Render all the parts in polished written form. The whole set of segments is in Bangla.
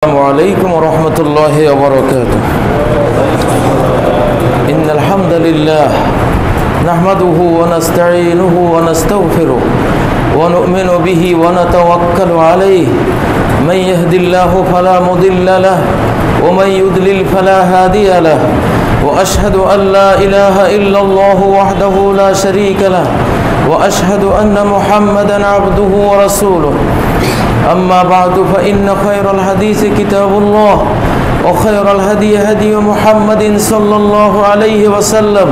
السلام عليكم ورحمة الله وبركاته. إن الحمد لله نحمده ونستعينه ونستغفره ونؤمن به ونتوكل عليه. من يهد الله فلا مضل له ومن يضلل فلا هادي له. وأشهد أن لا إله إلا الله وحده لا شريك له وأشهد أن محمدا عبده ورسوله. أما بعد فإن خير الحديث كتاب الله وخير الهدي هدي محمد صلى الله عليه وسلم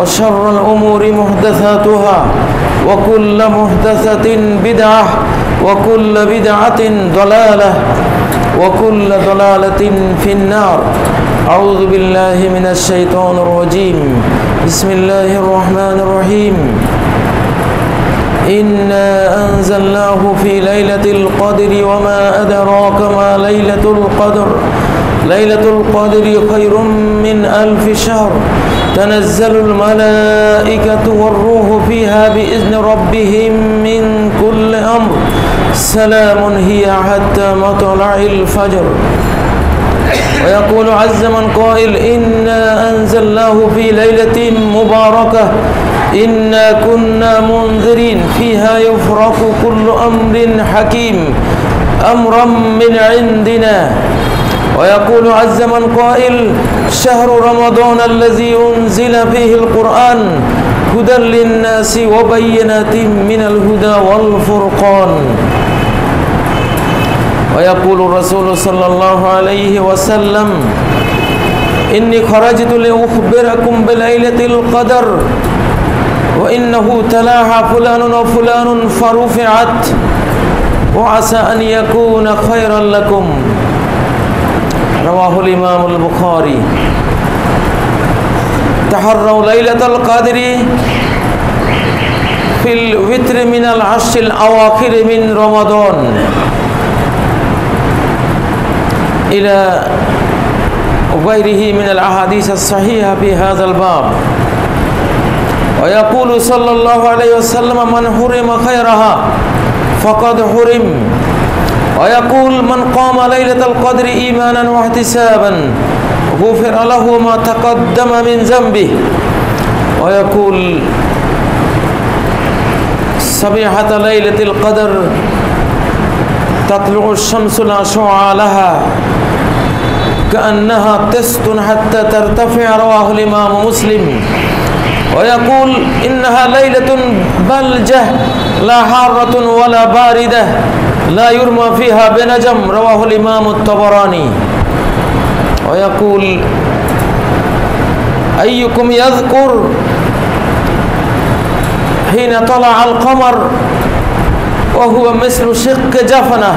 وشر الأمور محدثاتها وكل محدثة بدعة وكل بدعة ضلالة وكل ضلالة في النار. أعوذ بالله من الشيطان الرجيم. بسم الله الرحمن الرحيم. إنا أنزلناه في ليلة القدر وما أدراك ما ليلة القدر. ليلة القدر خير من 1000 شهر. تنزل الملائكة والروح فيها بإذن ربهم من كل أمر. سلام هي حتى مطلع الفجر. ويقول عز من قائل إنا أنزلناه في ليلة مباركة إنا كنا منذرين فيها يفرق كل أمر حكيم أمرا من عندنا. ويقول عز من قائل شهر رمضان الذي أنزل فيه القرآن هدى للناس وبينات من الهدى والفرقان. ويقول الرسول صلى الله عليه وسلم إني خرجت لأخبركم بليلة القدر وإنه تلاها فلان وفلان فرفعت وعسى أن يكون خيرا لكم. رواه الإمام البخاري. تحروا ليلة القدر في الوتر من العشر الأواخر من رمضان إلى غيره من الأحاديث الصحيحة في هذا الباب. ويقول صلى الله عليه وسلم من حرم خيرها فقد حرم. ويقول من قام ليلة القدر إيمانا واحتسابا غفر له ما تقدم من ذنبه. ويقول صبيحة ليلة القدر تطلع الشمس لا شعاع لها كأنها تست حتى ترتفع. رواه الإمام مسلم. ويقول إنها ليلة بلجة لا حارة ولا باردة لا يرمى فيها بنجم. رواه الإمام الطبراني. ويقول أيكم يذكر حين طلع القمر وهو مثل شق جفنة.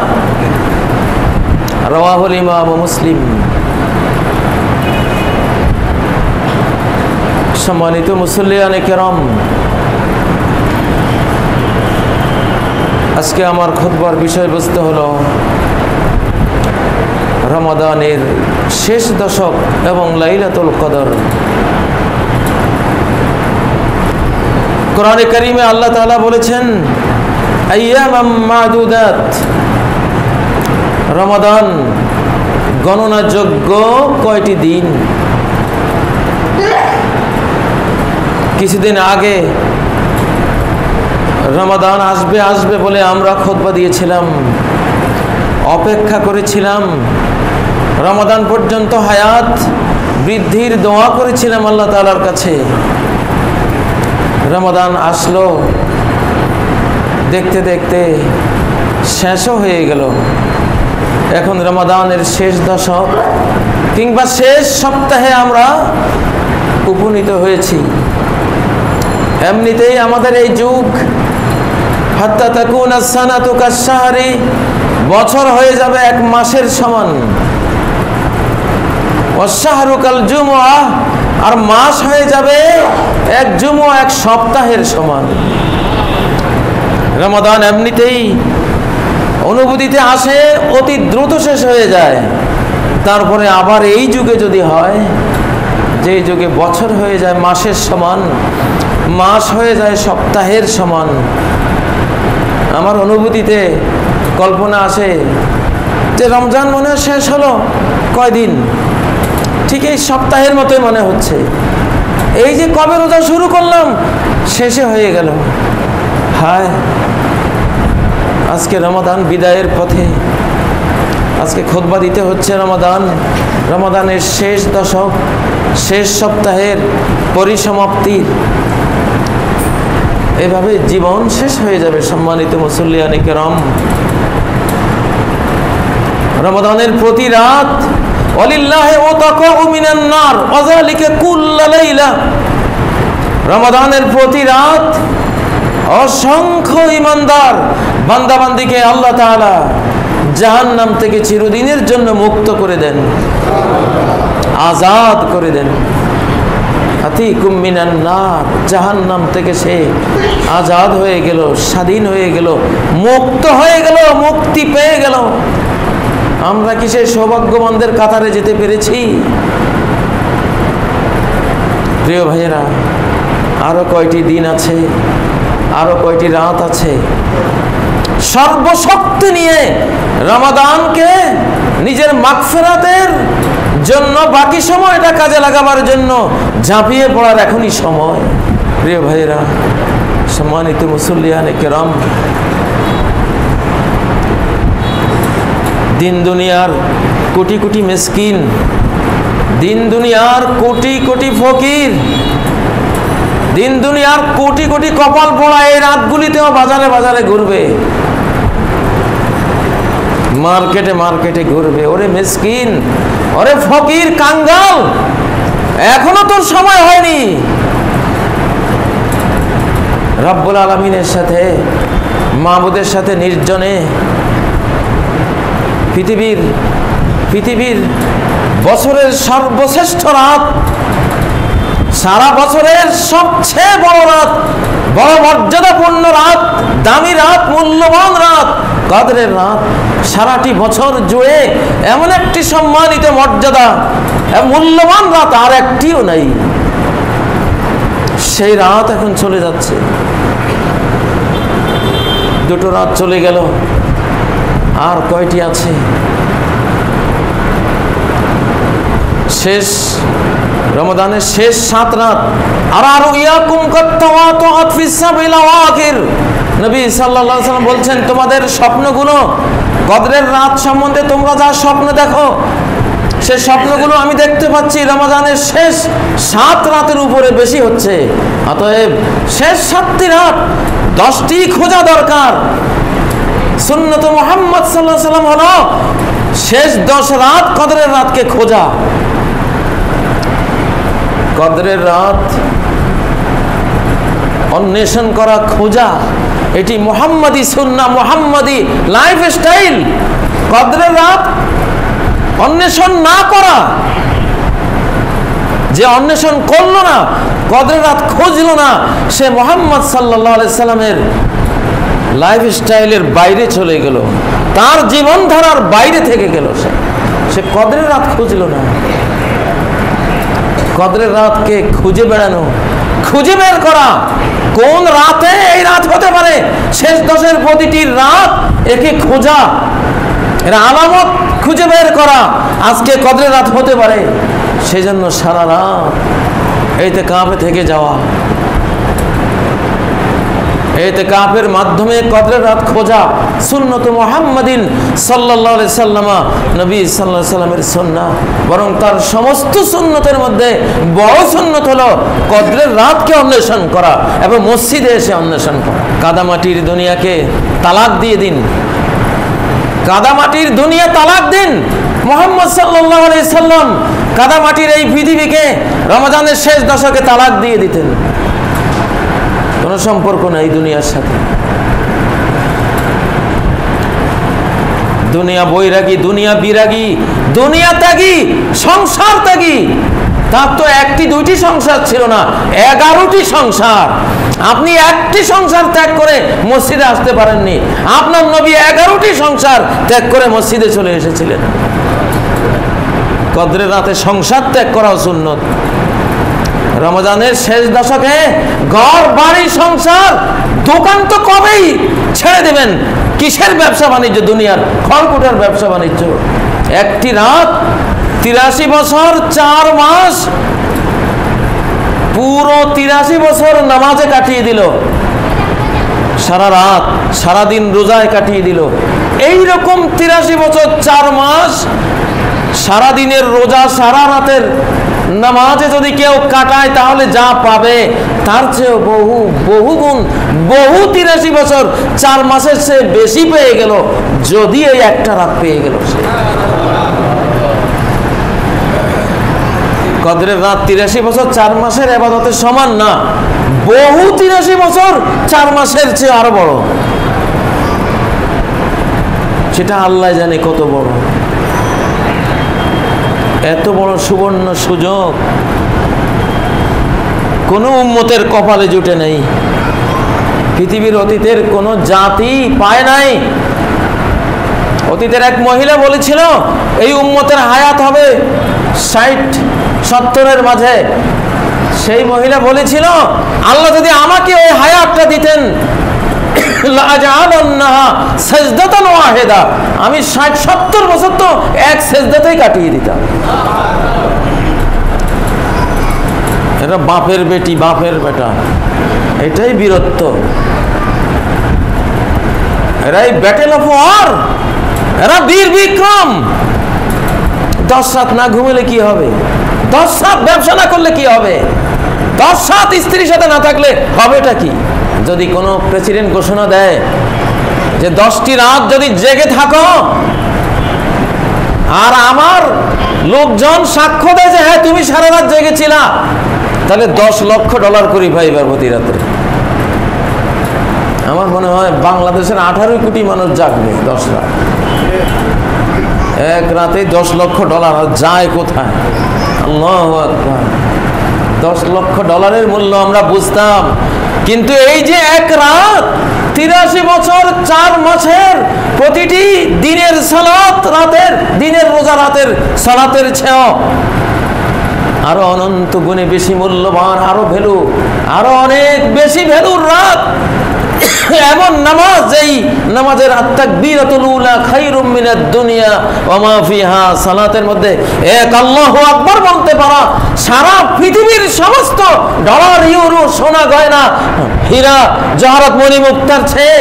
رواه الإمام مسلم. সম্মানিত মুসল্লিয়ানে কেরাম, আজকে আমার খুতবার বিষয়বস্তু হলো রমাদানের শেষ দশক এবং লাইলাতুল কদর। কোরআনে কারিমে আল্লাহ তাআলা বলেছেন আইয়ামাম মাদুদাত, রমাদান গণনাযোগ্য কয়টি দিন। কিছুদিন আগে রমাদান আসবে আসবে বলে আমরা খুতবা দিয়েছিলাম, অপেক্ষা করেছিলাম, রমাদান পর্যন্ত হায়াত বৃদ্ধির দোয়া করেছিলাম আল্লাহ তাআলার কাছে। রমাদান আসলো, দেখতে দেখতে শেষও হয়ে গেল। এখন রমাদানের শেষ দশক কিংবা শেষ সপ্তাহে আমরা উপনীত হয়েছি। এমনিতেই আমাদের এই যুগ হাত্তা তাকুনা সানাতু কাশ-শাহরি, বছর হয়ে যাবে এক মাসের সমান। ওয়াশ-শাহরু কাল-জুমআহ, আর মাস হয়ে যাবে এক জুমআ এক সপ্তাহের সমান। রমাদান এমনিতেই অনুভূতিতে আসে, অতি দ্রুত শেষ হয়ে যায়। তারপরে আবার এই যুগে যদি হয়, যে যুগে বছর হয়ে যায় মাসের সমান, মাস হয়ে যায় সপ্তাহের সমান, আমার অনুভূতিতে কল্পনা আসে যে রমজান মনে হয় শেষ হলো, কয়দিন, ঠিক এই সপ্তাহের মতোই মনে হচ্ছে। এই যে কবে রোজা শুরু করলাম, শেষে হয়ে গেল। হায়, আজকে রমাদান বিদায়ের পথে, আজকে খুতবা দিতে হচ্ছে রমাদানের শেষ দশক, শেষ সপ্তাহের পরিসমাপ্তির। এভাবে জীবন শেষ হয়ে যাবে। সম্মানিত মুসল্লিয়ানে কেরাম, রমাদানের প্রতি রাত ওয়ালিল্লাহি উতাকাউ মিনান নার ওয়াযালিকা কুল্লা লাইলা, রমাদানের প্রতি রাত অসংখ্য ঈমানদার বান্দাবান্দিকে আল্লাহ তাআলা জাহান্নাম থেকে চিরদিনের জন্য মুক্ত করে দেন, আজাদ করে দেন। আতিকুম মিনান নার, জাহান্নাম থেকে সে আজাদ হয়ে গেল, স্বাধীন হয়ে গেল, মুক্ত হয়ে গেল, মুক্তি পেয়ে গেল। আমরা কি সেই সৌভাগ্যবানদের কাতারে যেতে পেরেছি? প্রিয় ভাইয়েরা, আরো কয়টি দিন আছে, আরো কয়টি রাত আছে। সর্বশক্তি নিয়ে রমাদানকে নিজের মাগফিরাতের জন্য, বাকি সময়টা কাজে লাগাবার জন্য ঝাঁপিয়ে পড়ার এখনই সময়। প্রিয় ভাইয়েরা, সম্মানিত মুসল্লিয়ানে কেরাম, দিন দুনিয়ার কোটি কোটি মিসকিন, দিন দুনিয়ার কোটি কোটি ফকির, দিন দুনিয়ার কোটি কোটি কপাল পোড়া এই রাতগুলিতেও বাজারে বাজারে ঘুরবে, মার্কেটে মার্কেটে ঘুরবে। ওরে মিসকিন, ওরে ফকির, কাঙ্গাল, এখনো তোর সময় হয়নি রব্বুল আলামিনের সাথে, মাবুদের সাথে নির্জনে পৃথিবীর বছরের সর্বশ্রেষ্ঠ রাত, সারা বছরের সবচেয়ে বড় রাত, বড় মর্যাদাপূর্ণ রাত, দামি রাত, মূল্যবান রাত, কদরের রাত। সারাটি বছর জুড়ে এমন একটি সম্মানিত মর্যাদা, মূল্যবান রাত আর একটিও নাই। সেই রাত এখন চলে যাচ্ছে। দুটো রাত চলে গেল, আর কয়টি আছে? শেষ রমাদানের শেষ 7 রাত। আর ইয়াকুম কাত্তাওয়াতুআত ফিস সাবিল আওয়াখির, নবী সাল্লাল্লাহু আলাইহি ওয়াসাল্লাম বলছেন, তোমাদের স্বপ্নগুলো, কদরের রাত সম্বন্ধে তোমরা যা স্বপ্ন দেখো, সেই স্বপ্নগুলো আমি দেখতে পাচ্ছি রমাদানের শেষ 7 রাতের উপরে বেশি হচ্ছে। অতএব শেষ 7টি রাত 10টি খোঁজা দরকার। সুন্নত মুহাম্মদ সাল্লাল্লাহু আলাইহি ওয়াসাল্লাম হলো শেষ 10 রাত কদরের রাতকে খোঁজা। কদরের রাত অন্বেষণ করা, খোঁজা, এটি মুহাম্মাদি সুন্নাহ, মুহাম্মাদি লাইফস্টাইল। কদরের রাত অন্বেষণ না করা, যে অন্বেষণ করলো না, কদরের রাত খুঁজলো না, সে মুহাম্মদ সাল্লাল্লাহু আলাইহি সাল্লামের লাইফস্টাইলের বাইরে চলে গেল, তার জীবনধারার বাইরে থেকে গেল। সে কদরের রাত খুঁজলো না। কদরের রাতকে খুঁজে বেড়ানো, খুঁজে বের করা, কোন রাতে এই রাত হতে পারে, শেষ 10-এর প্রতিটি রাত একে খোঁজা, এর আলামত খুঁজে বের করা, আজকে কদরের রাত হতে পারে, সেজন্য সারা রাত ইতিকাফে থেকে যাওয়া, ইতিকাফের মাধ্যমে কদরের রাত খোঁজা, সুন্নত মুহাম্মাদিন সাল্লাল্লাহু আলাইহি সাল্লাম, নবী সাল্লাল্লাহু আলাইহি সাল্লামের সুন্নাহ। বরং তার সমস্ত সুন্নতের মধ্যে বড় সুন্নত হলো কদরের রাতকে অন্বেষণ করা এবং মসজিদে এসে অন্বেষণ করা। কাদামাটির দুনিয়াকে তালাক দিয়ে দিন, কাদামাটির দুনিয়া তালাক দিন। মুহাম্মদ সাল্লাল্লাহু আলাইহি সাল্লাম কাদামাটির এই পৃথিবীকে রমজানের শেষ দশকে তালাক দিয়ে দিতেন। কোনো সম্পর্ক নাই দুনিয়ার সাথে। দুনিয়া বৈরাগী, দুনিয়া বিরাগী, দুনিয়া ত্যাগী, সংসার ত্যাগী। তার তো 1-2টি সংসার ছিল না, 11টি সংসার। আপনি একটি সংসার ত্যাগ করে মসজিদে আসতে পারেননি, আপনার নবী 11টি সংসার ত্যাগ করে মসজিদে চলে এসেছিলেন। কদরের রাতে সংসার ত্যাগ করা সুন্নত। রমজানের শেষ দশকে ঘর বাড়ি সংসার দোকান তো কবেই ছেড়ে দেবেন, কিসের ব্যবসা বাণিজ্য? দুনিয়ার খড়কুটার ব্যবসা বাণিজ্য। একটি রাত 83 বছর 4 মাস, পুরো 83 বছর নামাজে কাটিয়ে দিল, সারা রাত সারাদিন রোজায় কাটিয়ে দিল। এইরকম 83 বছর 4 মাস সারাদিনের রোজা সারা রাতের নামাজে যদি কেউ কাটায় তাহলে যা পাবে তার চেয়েও বহু গুণ, 83 বছর 4 মাসের সে বেশি পেয়ে গেল যদি এই একটা রাত পেয়ে গেল। সে কদরের রাত 83 বছর 4 মাসের ইবাদতের সমান না, 83 বছর 4 মাসের চেয়ে আরো বড়। সেটা আল্লাহ জানে কত বড়। এত বড় সুবর্ণ সুযোগ কোন উম্মতের কপালে জুটে নেই, পৃথিবীর অতীতের কোন জাতি পায় নাই। অতীতের এক মহিলা বলেছিল এই উম্মতের হায়াত হবে 60-70-এর মাঝে। সেই মহিলা বলেছিল আল্লাহ যদি আমাকে ওই হায়াতটা দিতেন আমি 60-70 বছর তো এক সেজদাতেই কাটিয়ে দিতাম। এটা বাপের বেটি বাপের বেটা, এটাই বীরত্ব, এরাই ব্যাটেল অফ ওয়ার, এরা বীর বিক্রম। 10 রাত না ঘুমালে কি হবে? 10 রাত ব্যবসা না করলে কি হবে? 10 রাত স্ত্রীর সাথে না থাকলে হবেটা কি? যদি কোনো প্রেসিডেন্ট ঘোষণা দেয় যে 10টি রাত যদি জেগে থাকো আর আমার লোকজন সাক্ষ্য দেয় যে হ্যাঁ তুমি সারা রাত জেগেছিলা, তাহলে $10 লক্ষ করে পাইবার প্রতি রাত্রে। আমার মনে হয় বাংলাদেশের 18 কোটি মানুষ জাগবে 10 রাত। এক রাতে $10 লক্ষ আর যায় কোথায়? আল্লাহু আকবার। $10 লক্ষ মূল্য আমরা বুঝতাম, কিন্তু এই যে এক রাত 83 বছর 4 মাসের প্রতিটি দিনের সালাত, রাতের দিনের রোজা রাতের সালাতের চেয়েও আরো অনন্ত গুণে বেশি মূল্যবান, আরো ভ্যালু, আরো অনেক বেশি ভ্যালুর রাত। এমন নামাজ, এই নামাজের আত-তাকবীরাতুল উলা খায়রুম মিনাদ দুনিয়া ওয়া মা ফিহা, সালাতের মধ্যে এক আল্লাহু আকবার বলতে পারা সারা পৃথিবীর সমস্ত ডলার, ইউরো, সোনা গয়না, হীরা জহরত, মণি মুক্তার চেয়ে,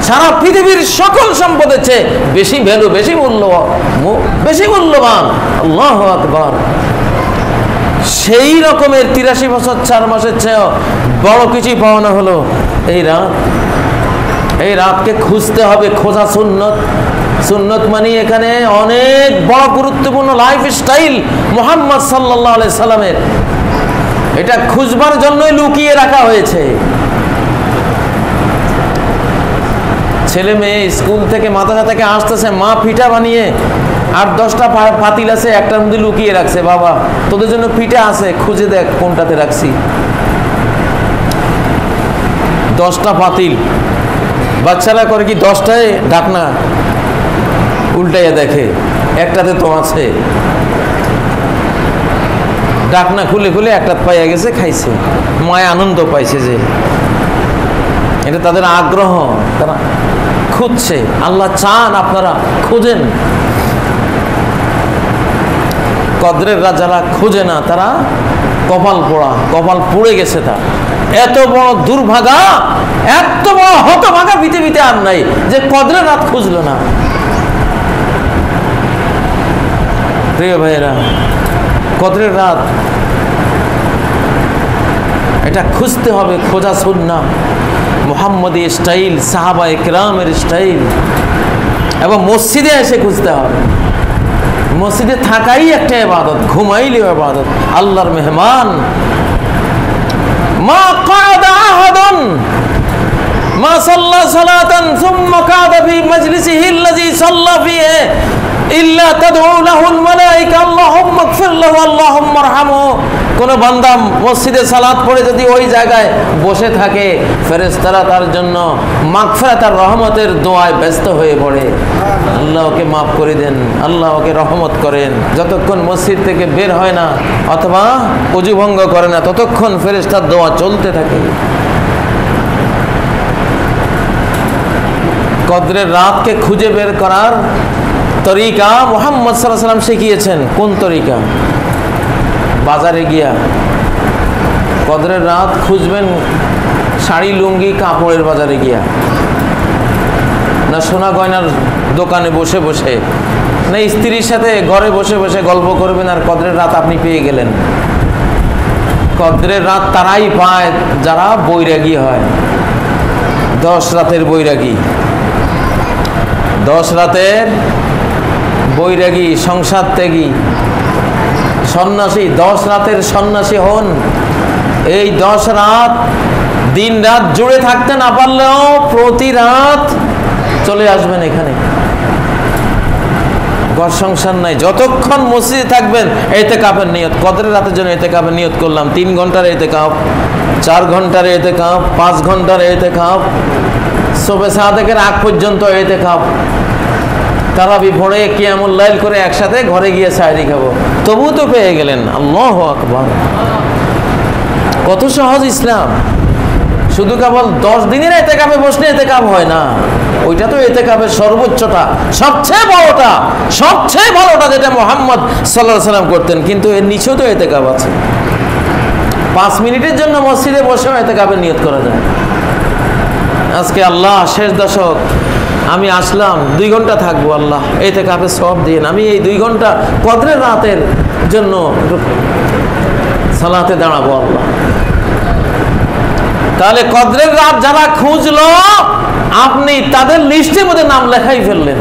সারা পৃথিবীর সকল সম্পদের চেয়ে বেশি ভ্যালু, বেশি মূল্যবান। আল্লাহু আকবার। সেই রকমের 83 বছর 4 মাসের চেয়েও বড় কিছু পাওনা হলো এই রাত। এই রাতকে খুঁজতে হবে, খোঁজা সুন্নত। সুন্নত মানে এখানে অনেক বড় গুরুত্বপূর্ণ লাইফ স্টাইল মুহাম্মদ সাল্লাল্লাহু আলাইহি সাল্লামের। এটা খুঁজবার জন্যই লুকিয়ে রাখা হয়েছে। ছেলে মেয়ে স্কুল থেকে মাদ্রাসা থেকে আসতেছে, মা পিঠা বানিয়ে 8-10টা পাতিল আছে, একটার মধ্যে লুকিয়ে রাখছে, বাবা তোদের জন্য পিঠা আছে, খুঁজে দেখ কোনটাতে রাখছি। 10টা পাতিল, বাচ্চারা করে কি 10টায় ঢাকনা উল্টাইয়া দেখে, একটাতে তো আছে। ঢাকনা খুলে খুলে একটা পাইয়া গেছে, খাইছে, মায় আনন্দ পাইছে যে এটা তাদের আগ্রহ, তারা খুঁজছে। আল্লাহ চান আপনারা খুঁজেন। কদরের রাত যারা খুঁজে না তারা কপাল পোড়া, কপাল পুড়ে গেছে। তার এত বড় দুর্ভাগা, এত বড় হতভাগা পৃথিবীতে আর নাই যে কদরের রাত খুঁজলো না। প্রিয় ভাইয়েরা, কদরের রাত এটা খুঁজতে হবে, খোঁজা সুন্নাহ, মুহাম্মদী স্টাইল, সাহাবায়ে কেরামের স্টাইল। এবং মসজিদে এসে খুঁজতে হবে। মসজিদে থাকাই একটা ইবাদত, ঘুমাইলেও ইবাদত। আল্লাহর মেহমান, মা কাদা আহাদুন মা সাল্লা সালাতান সুম্মা কাদা ফি মাজলিসিহি আল্লাযী সাল্লা ফিহি ইল্লা তাদউ লাহুল মালায়েকা আল্লাহুম্মা ইগফির লাহু আল্লাহুম্মা আরহামহু। কোন বান্দা মসজিদে সালাত পড়ে যদি ওই জায়গায় বসে থাকে, ফেরেশতারা তার জন্য মাগফিরাত আর রহমতের দোয়ায় ব্যস্ত হয়ে পড়ে। আল্লাহ ওকে মাফ করে দেন, আল্লাহ ওকে রহমত করেন। যতক্ষণ মসজিদ থেকে বের হয় না অথবা ওযু ভঙ্গ করে না, ততক্ষণ ফেরেশতার দোয়া চলতে থাকে। কদরের রাতকে খুঁজে বের করার তরিকা মুহাম্মদ সাল্লাল্লাহু আলাইহি ওয়াসাল্লাম শিখিয়েছেন। কোন তরিকা? বাজারে গিয়া কদরের রাত খুঁজবেন শাড়ি লুঙ্গি কাপড়ের বাজারে গিয়া, না সোনা গয়নার দোকানে বসে বসে, না স্ত্রীর সাথে ঘরে বসে বসে গল্প করবেন আর কদরের রাত আপনি পেয়ে গেলেন। কদরের রাত তারাই পায় যারা বৈরাগী হয়, 10 রাতের বৈরাগী, 10 রাতের বৈরাগী, সংসার ত্যাগী, সন্ন্যাসী, 10 রাতের সন্ন্যাসী হন। এই 10 রাত দিন রাত জুড়ে থাকতে না পারলেও প্রতি রাত চলে আসবেন এখানে। ঘর সংসার নাই, যতক্ষণ মসজিদে থাকবেন ইতিকাফের নিয়ত, কদরের রাতের জন্য ইতিকাফের নিয়ত করলাম, 3 ঘন্টার ইতিকাফ, 4 ঘন্টার ইতিকাফ, 5 ঘন্টার ইতিকাফ, সুবহে সাদেকের আগ পর্যন্ত ইতিকাফ, তারাবি পড়ে কিয়ামুল লাইল করে একসাথে ঘরে গিয়ে সাহরি খাবো, তবু তো পেয়ে গেলেন। আল্লাহু আকবার, কত সহজ ইসলাম। শুধু কেবল 10 দিনের ইতিকাফে বসলে ইতিকাফ হয় না, ওইটা তো ইতিকাফের সর্বোচ্চটা, সবচেয়ে বড়টা, সবচেয়ে ভালোটা যেটা মুহাম্মদ সাল্লাল্লাহু আলাইহি ওয়াসাল্লাম করতেন। কিন্তু এর নিচেও তো ইতিকাফ আছে। 5 মিনিটের জন্য মসজিদে বসেও ইতিকাফের নিয়ত করা যায়। আজকে আল্লাহ শেষ দশক, আমি আসলাম 2 ঘন্টা থাকবো, আল্লাহ ইতিকাফের সওয়াব দিন, আমি এই 2 ঘন্টা কদরের রাতের জন্য সালাতে দাঁড়াবো আল্লাহ। তাহলে কদরের রাত যারা খুঁজলো, আপনি তাদের লিস্টের মধ্যে নাম লেখাই ফেললেন।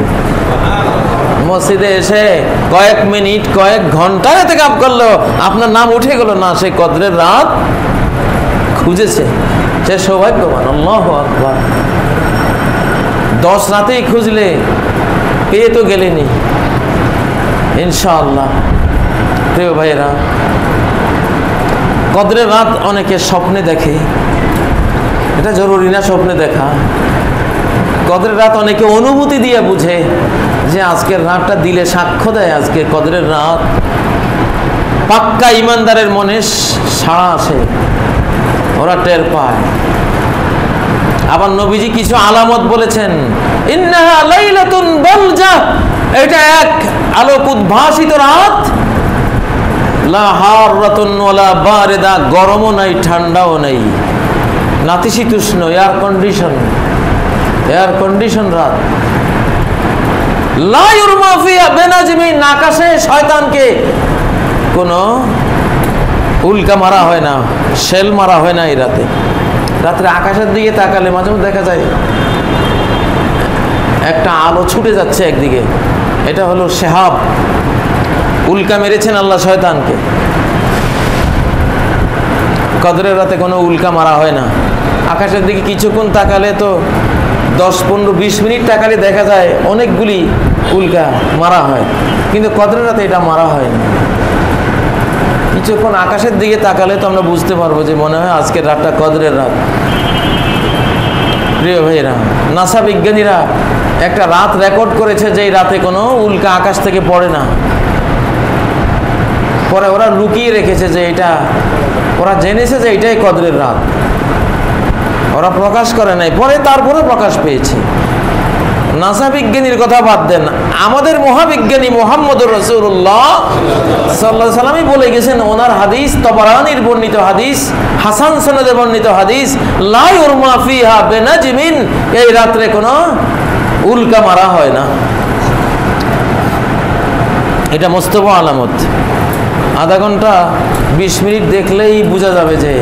মসজিদে এসে কয়েক মিনিট কয়েক ঘন্টা ইতিকাফ করলো, আপনার নাম উঠে গেল না, সে কদরের রাত খুঁজেছে, সে সৌভাগ্যবান। আল্লাহু আকবার। 10 রাতেই খুঁজলে পেয়ে তো গেলেনি ইনশাআল্লাহ। প্রিয় ভাইয়েরা, কদরের রাত অনেকে স্বপ্নে দেখে, এটা জরুরি না স্বপ্নে দেখা। কদরের রাত অনেকে অনুভূতি দিয়ে বুঝে, যে আজকের রাতটা দিলে সাক্ষ্য দেয় আজকে কদরের রাত। পাক্কা ইমানদারের মনে সাড়া আসে, ওরা টের পায়। আবার নবীজি কিছু আলামত বলেছেন, ইন্নাহা লাইলাতুন বালজা, এটা এক আলোক উদ্ভাসিত রাত, লা হাররাতুন ওয়ালা বারিদা, গরমও নাই ঠান্ডাও নাই, নাতিশীতোষ্ণ, এয়ার কন্ডিশন রাত। লা ইউরমা ফিহা বিনাজমিন, আকাশে শয়তানকে কোনো উল্কা মারা হয় না, শেল মারা হয় না এই রাতে। রাত্রে আকাশের দিকে তাকালে মাঝে মধ্যে দেখা যায় একটা আলো ছুটে যাচ্ছে একদিকে, এটা হলো শেহাব, উল্কা মেরেছেন আল্লাহ শয়তানকে। কদরের রাতে কোনো উল্কা মারা হয় না। আকাশের দিকে কিছুক্ষণ তাকালে তো 10-15-20 মিনিট তাকালে দেখা যায় অনেকগুলি উল্কা মারা হয়, কিন্তু কদরের রাতে এটা মারা হয় না। কিছুক্ষণ আকাশের দিকে তাকালে তো আমরা বুঝতে পারবো যে মনে হয় আজকের রাতটা কদরের রাত। প্রিয় ভাইয়েরা, নাসা বিজ্ঞানীরা একটা রাত রেকর্ড করেছে যেই রাতে কোনো উল্কা আকাশ থেকে পড়ে না। পরে ওরা লুকিয়ে রেখেছে যে এটা, ওরা জেনেছে যে এটাই কদরের রাত, ওরা প্রকাশ করে নাই, পরে তারপরে প্রকাশ পেয়েছে। নাসা বিজ্ঞানীর কথা বাদ দেন, আমাদের মহাবিজ্ঞানী মুহাম্মদুর রাসূলুল্লাহ সাল্লাল্লাহু আলাইহি ওয়াসাল্লামই বলে গেছেন, ওনার হাদিস, তাবারানীর বর্ণিত হাদিস, হাসান সনদে বর্ণিত হাদিস, লা ইউরমা ফিহা বিনাজমিন, এই রাত্রে কোনো উল্কা মারা হয় না। এটা মোস্তফ আলামত। আধা ঘন্টা 20 মিনিট দেখলেই বোঝা যাবে যে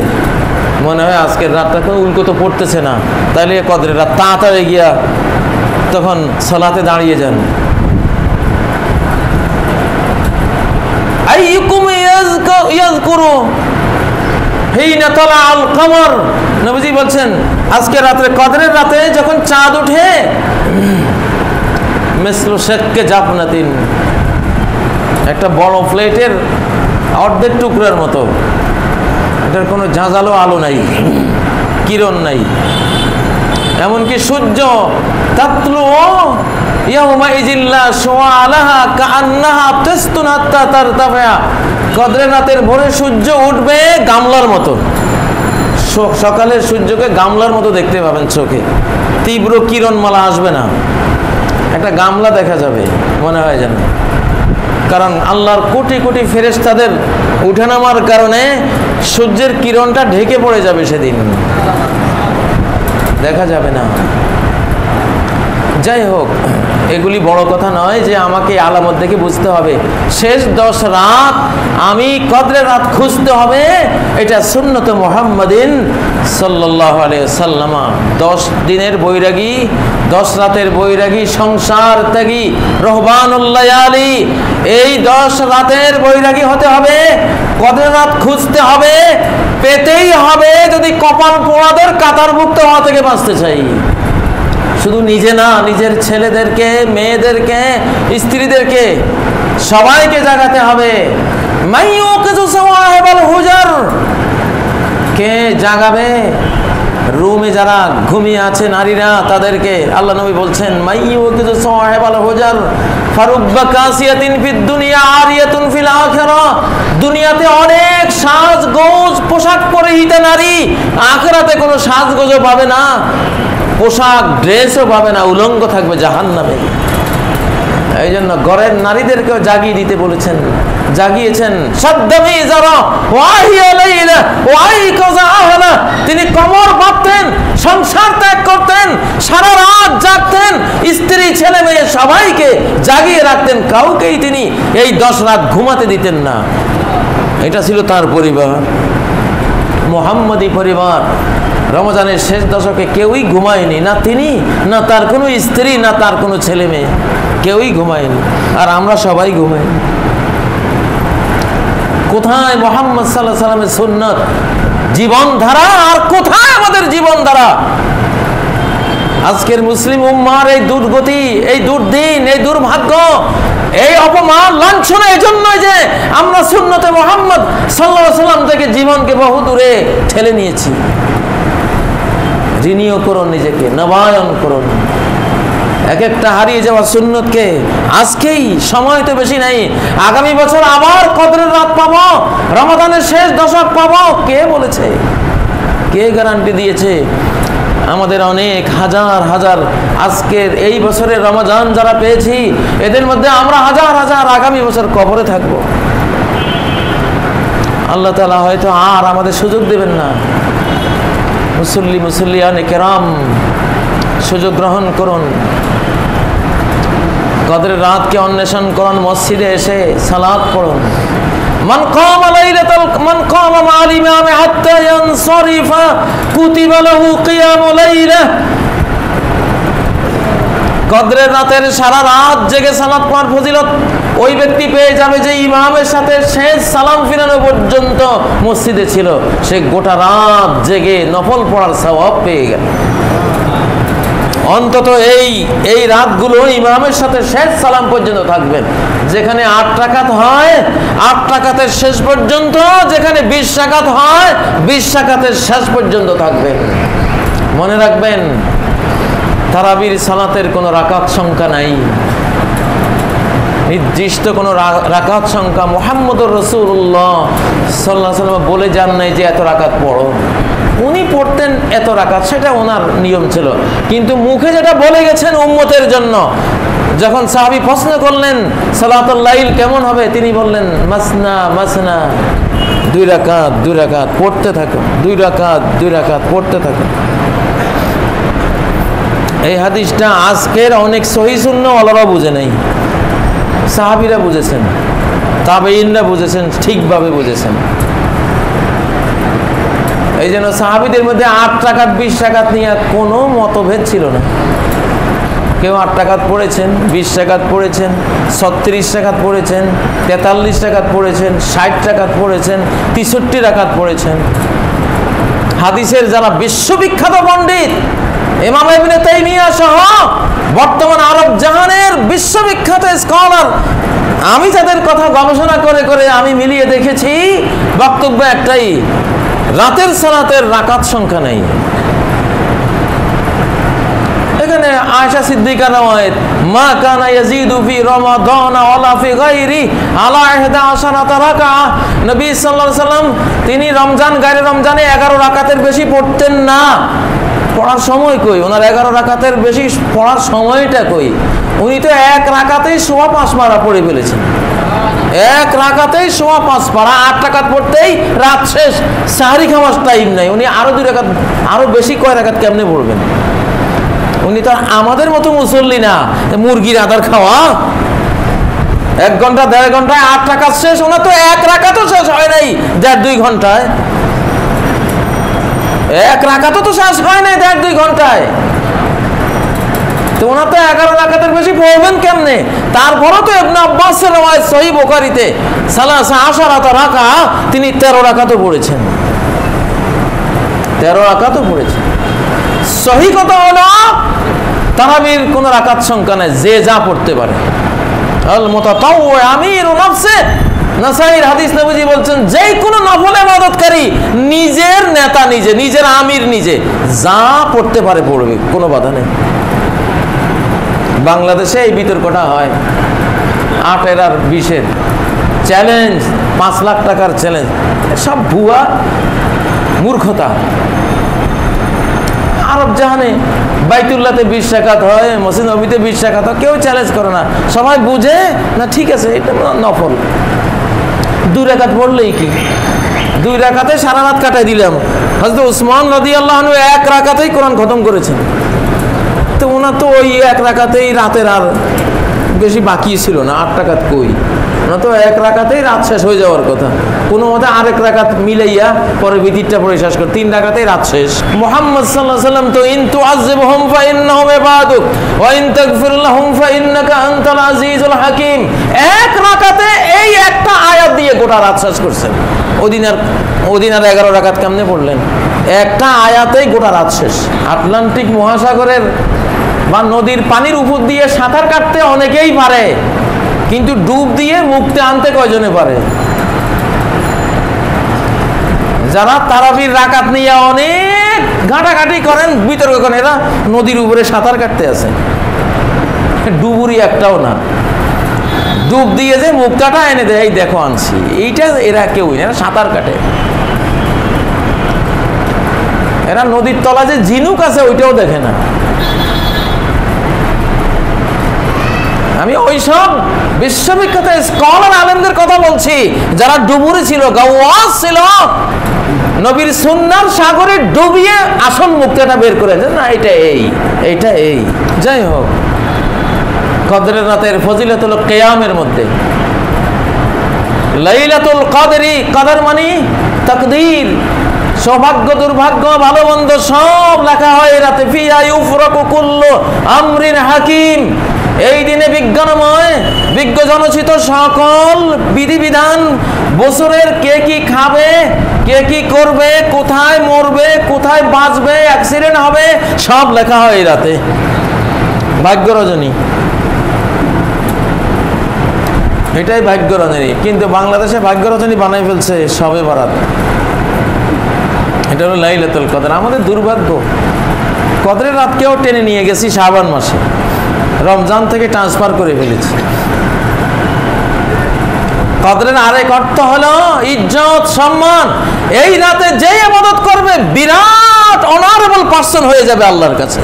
মনে হয় আজকের রাতটা কোনো উল্টো তো পড়তেছে না, তাইলে কদরের রাত। তাড়াতাড়ি গিয়া তখন সালাতে দাঁড়িয়ে যান। আইয়ুকুম ইয়াযকুরু হিনা তালাআল কমর, নবীজি বলছেন আজকে রাতে, কদরের রাতে যখন চাঁদ ওঠে, মিসলু শাক্কে জাফনাতিন, একটা বড় প্লেটের অর্ধেক টুকরার মতো, এটার কোনো ঝাঁঝালো আলো নাই, কিরণ নাই। এমনকি সূর্য তাতলু ইয়াউমাইযিন লা শুআ আলাহা কাআন্নাহা তাসতুন হাত্তা তারতাফিয়া, কদরের রাতের ভোরে সূর্য উঠবে গামলার মতো, সকালের সূর্যকে গামলার মতো দেখতে পাবেন চোখে, তীব্র কিরণমালা আসবে না, একটা গামলা দেখা যাবে মনে হয় যেন। কারণ আল্লাহর কোটি কোটি ফেরেশতাদের উঠানামার কারণে সূর্যের কিরণটা ঢেকে পড়ে যাবে, সেদিন দেখা যাবে না। যাই হোক, এগুলি বড় কথা নয় যে আমাকে আলামত দেখে বুঝতে হবে শেষ 10 রাত আমি কদরের রাত খুঁজতে হবে, এটা সুন্নতে মুহাম্মাদিন সাল্লাল্লাহু আলাইহি ওয়াসাল্লাম। 10 দিনের বৈরাগী, 10 রাতের বৈরাগী, সংসার ত্যাগী, রহবানুল লায়ালি, এই 10 রাতের বৈরাগী হতে হবে, কদরের রাত খুঁজতে হবে, পেতেই হবে যদি কপাল পোড়াদের কাতারভুক্ত হওয়া থেকে বাঁচতে চাই। শুধু নিজে না, নিজের ছেলেদেরকে, মেয়েদেরকে, স্ত্রীদেরকে সবাইকে জাগাতে হবে। কে জাগাবে? রুমে যারা ঘুমিয়ে আছে নারীরা, তাদেরকে আল্লাহ নবী বলছেন মাইয়ুকিযু সাওয়াহিবাল হুজার ফারুব্বা কাসিয়াতিন ফিদ দুনিয়া আরিয়াতুন ফিল আখিরাহ। দুনিয়াতে অনেক সাজগোজ পোশাক পরিহিত নারী, আখিরাতে কোনো সাজগোজও পাবে না, পোশাক ড্রেসও পাবে না, উলঙ্গ থাকবে জাহান্নামে। এই জন্য ঘরের নারীদেরকেও জাগিয়ে দিতে বলেছেন, জাগিয়েছেন। সাদ্দামি যারা ওয়াহিয়া লাইলা ওয়াইকাযা আহলা, তিনি কমর বাঁধতেন, সংসার ত্যাগ করতেন, সারা রাত জাগতেন, স্ত্রী ছেলে মেয়ে সবাইকে জাগিয়ে রাখতেন, কাউকেই তিনি এই 10 রাত ঘুমাতে দিতেন না। এটা ছিল তার পরিবার, মুহাম্মদী পরিবার। রমজানের শেষ দশকে কেউই ঘুমায়নি, না তিনি, না তার কোনো স্ত্রী, না তার কোনো ছেলে মেয়ে, কেউই ঘুমায়নি। আর আমরা সবাই ঘুমাইনি। কোথায় মুহাম্মদ সাল্লাল্লাহু আলাইহি সাল্লামের সুন্নাত, জীবনধারা, আর কোথায় আমাদের জীবনধারা? আজকের মুসলিম উম্মার এই দুর্গতি, এই দুর্দিন, এই দুর্ভাগ্য, এই অপমান, লাঞ্ছনা এই জন্যই যে আমরা সুন্নতে মুহাম্মদ সাল্লাল্লাহু আলাইহি সাল্লাম থেকে জীবনকে বহু দূরে ঠেলে নিয়েছি। রিনিউ করুন নিজেকে, নবায়ন করুন। এক একটা হারিয়ে যাওয়া সুন্নতকে আজকেই, সময় তো বেশি নাই, আগামী বছর আবার কদরের রাত পাবো, রমাদানের শেষ দশক পাবো। কে বলেছে? কে গ্যারান্টি দিয়েছে? আমাদের অনেক হাজার হাজার আজকের এই বছরের রমজান যারা পেয়েছি, এদের মধ্যে আমরা হাজার হাজার আগামী বছর কবরে থাকব। আল্লাহ তাআলা হয়তো আর আমাদের সুযোগ দেবেন না। মুসল্লিয়ানে কেরাম, সুযোগ গ্রহণ করুন, কদরের রাতকে অন্বেষণ করুন, মসজিদে এসে সালাত পড়ুন। মান কামা লাইলাতাল মান কামা মা'আল ইমামি হাত্তা ইয়ানসারিফা কুতিবা লাহু কিয়ামু লাইলা। কদরের রাতের সারা রাত জেগে সালাত পড়ার ফজিলত ওই ব্যক্তি পেয়ে যাবে যে ইমামের সাথে শেষ সালাম ফিরানো পর্যন্ত মসজিদে ছিল। সে গোটা রাত জেগে নফল পড়ার সওয়াব পেয়ে গেল। অন্তত এই রাতগুলো ইমামের সাথে শেষ সালাম পর্যন্ত থাকবেন। যেখানে 8 রাকাত হয় 8 রাকাতের শেষ পর্যন্ত, যেখানে 20 রাকাত হয় 20 রাকাতের শেষ পর্যন্ত থাকবেন। মনে রাখবেন, তারাবির সালাতের কোনো রাকাত সংখ্যা নাই, নির্দিষ্ট কোনো রাকাত সংখ্যা মুহাম্মদুর রাসূলুল্লাহ সাল্লাল্লাহু আলাইহি ওয়াসাল্লাম বলে যান নাই যে এত রাকাত পড়ো। উনি পড়তেন এত রাকাত, সেটা ওনার নিয়ম ছিল, কিন্তু মুখে যেটা বলে গেছেন উম্মতের জন্য। যখন সাহাবী প্রশ্ন করলেন সালাতুল লাইল কেমন হবে, তিনি বললেন মাসনা মাসনা, 2 রাকাত 2 রাকাত পড়তে থাকো, 2 রাকাত 2 রাকাত পড়তে থাকো। এই হাদিসটা আজকের অনেক সহিহ সুন্নাহ ওয়ালারা বুঝে নাই, সাহাবীরা বুঝেছেন, তাবেঈনরা বুঝেছেন, ঠিকভাবে বুঝেছেন। এই জন্য সাহাবীদের মধ্যে 8 রাকাত 20 রাকাত নিয়ে কোনো মতভেদ ছিল না। কেউ 8 রাকাত পড়েছেন, 20 রাকাত পড়েছেন, 36 রাকাত পড়েছেন, 43 রাকাত পড়েছেন, 60 রাকাত পড়েছেন, 63 রাকাত পড়েছেন। হাদিসের যারা বিশ্ববিখ্যাত পণ্ডিত, ইমাম ইবনে তাইমিয়া সহ বর্তমান আরব জাহানের বিশ্ববিখ্যাত স্কলার, আমি যাদের কথা গবেষণা করে করে আমি মিলিয়ে দেখেছি, বক্তব্য একটাই, রাতের সালাতের রাকাত সংখ্যা নেই। এখানে আয়েশা সিদ্দিকার রওয়ায়াত, মা কানা ইয়াজিদু ফি রমাদান ওয়ালা ফি গায়রি আলা 11 রাকাআহ। নবী সাল্লাল্লাহু আলাইহি সাল্লাম তিনি রমজান গায়রে রমজানে 11 রাকাতের বেশি পড়তেন না। পড়ার সময় কই? ওনার 11 রাকাতের বেশি পড়ার সময়টা কই? উনি তো এক রাকাতেই 5 মারা পড়ে ফেলেছেন। এক রাকাতেই 5 পারা, 8 রাকাত পড়তেই রাত শেষ, সাহারি খাওয়ার টাইম নাই। উনি আরো 2 রাকাত, আরো বেশি কয় রাকাত কেমনে পড়বেন? উনি তো আমাদের মতো মুসল্লি না, মুরগির আদার খাওয়া। 1 ঘন্টা 1.5 ঘন্টায় 8 রাকাত শেষ। ওনার তো এক রাকাতও শেষ হয় নাই 1.5-2 ঘন্টায়। এক রাকাতও তো শেষ হয় নাই 1.5-2 ঘন্টায়। তো ওনার তো 11 রাকাতের বেশি পড়বেন কেমনে? তারপরও তো ইবনে আব্বাসের রওয়ায়াত সহিহ বুখারীতে সালাসা আশারাতা রাকা, তিনি 13 রাকাতও পড়েছেন। 13 রাকাতও পড়েছেন। সহিহ কথা হলো তারাবির কোন রাকাত সংখ্যা নাই, যে যা পড়তে পারে। আল মুতাতাওয়ি আমিরু নাফসে, নাসাইর হাদিস, নবীজি বলছেন যেই কোনো নফল ইবাদতকারী নিজের নেতা নিজে, নিজের আমির নিজে, যা পড়তে পারে পড়বে, কোনো বাধা নেই। বাংলাদেশে এই বিতর্কটা হয় 8 আর 20-এর চ্যালেঞ্জ, 5 লাখ টাকার চ্যালেঞ্জ, সব ভুয়া মূর্খতা। আরব জাহানে বাইতুল্লাহতে 20 রাকাত হয়, মসজিদ নববীতে 20 রাকাত হয়, কেউ চ্যালেঞ্জ করে না। সবাই বুঝে না, ঠিক আছে এটা নফল, 2 রাকাত পড়লেই কি, 2 রাকাতে সারা রাত কাটাই দিলাম। হযরত উসমান রাদিয়াল্লাহু আনহু 1 রাকাতেই কোরআন খতম করেছেন। তো ওনার তো ওই 1 রাকাতেই রাতের আর বেশি বাকি ছিল না, 8 রাকাত কই? ওনার তো 1 রাকাতেই রাত শেষ হয়ে যাওয়ার কথা। কোনো মতে আরেক রাকাত মিলাইয়া পরে ভিতরটা পড়ে শেষ করে 3 রাকাতেই রাত শেষ। মুহাম্মদ সাল্লাল্লাহু আলাইহি ওয়াসাল্লাম তো ইন তুআযিবহুম ফা ইন্নাহুম ইবাদুক ওয়া ইন তাগফির লাহুম ফা ইন্নাকা আনতাল আজিজুল হাকীম। 1 রাকাতে এই একটা আয়াত দিয়ে গোটা রাত শেষ করছেন। ওদিন আর 11 রাকাত কেমনে পড়লেন? একটা আয়াতেই গোটা রাত শেষ। আটলান্টিক মহাসাগরের বা নদীর পানির উপর দিয়ে সাঁতার কাটতে অনেকেই পারে, কিন্তু ডুব দিয়ে মুক্তি আনতে কয়জনে পারে? যারা তারাবির রাকাত নিয়ে অনেক ঘাটাঘাটি করেন, বিতর্ক করেন, এরা নদীর উপরে সাঁতার কাটতে আছে, ডুবুরি একটাও না। ডুব দিয়ে যে মুক্তাটা এনে দেয়, এই দেখো আনছি, এইটা এরা কেউই, এরা সাঁতার কাটে। এরা নদীর তলা যে ঝিনুক আছে ওইটাও দেখে না। আমি ওইসব বিশ্ববিখ্যাত স্কলার আলেমদের কথা বলছি, যারা ডুবুরি ছিল, গাওয়াস ছিল, নবীর সুন্নাহর সাগরে ডুবিয়ে আসল মুক্তাটা বের করেছে। না এইটা এই যাই হোক, কদরের রাতের ফজিলত হলো কিয়ামের মধ্যে। লাইলাতুল কদরি, কদর মানে তাকদীর, সৌভাগ্য দুর্ভাগ্য ভালো মন্দ সব লেখা হয় রাতে। ফিহা ইউফরাকু কুল্লু আমরিন হাকিম, এই দিনে বিজ্ঞানময়, বিজ্ঞ জনচিত সকল বিধিবিধান, বছরের কে কি খাবে, কে কি করবে, কোথায় মরবে, কোথায় বাঁচবে, অ্যাক্সিডেন্ট হবে, সব লেখা হয় এই রাতে। ভাগ্য রজনী, এটাই ভাগ্য রজনী। কিন্তু বাংলাদেশে ভাগ্য রজনী বানাই ফেলছে শবে বরাত। এটা হলো লাইলাতুল কদর। আমাদের দুর্ভাগ্য, কদরের রাতকেও টেনে নিয়ে গেছি শাবান মাসে, রমজান থেকে ট্রান্সফার করে ফেলেছি। কদরের আরেক অর্থ হলো ইজ্জত, সম্মান। এই রাতে যে ইবাদত করবে বিরাট অনারেবল পারসন হয়ে যাবে আল্লাহর কাছে,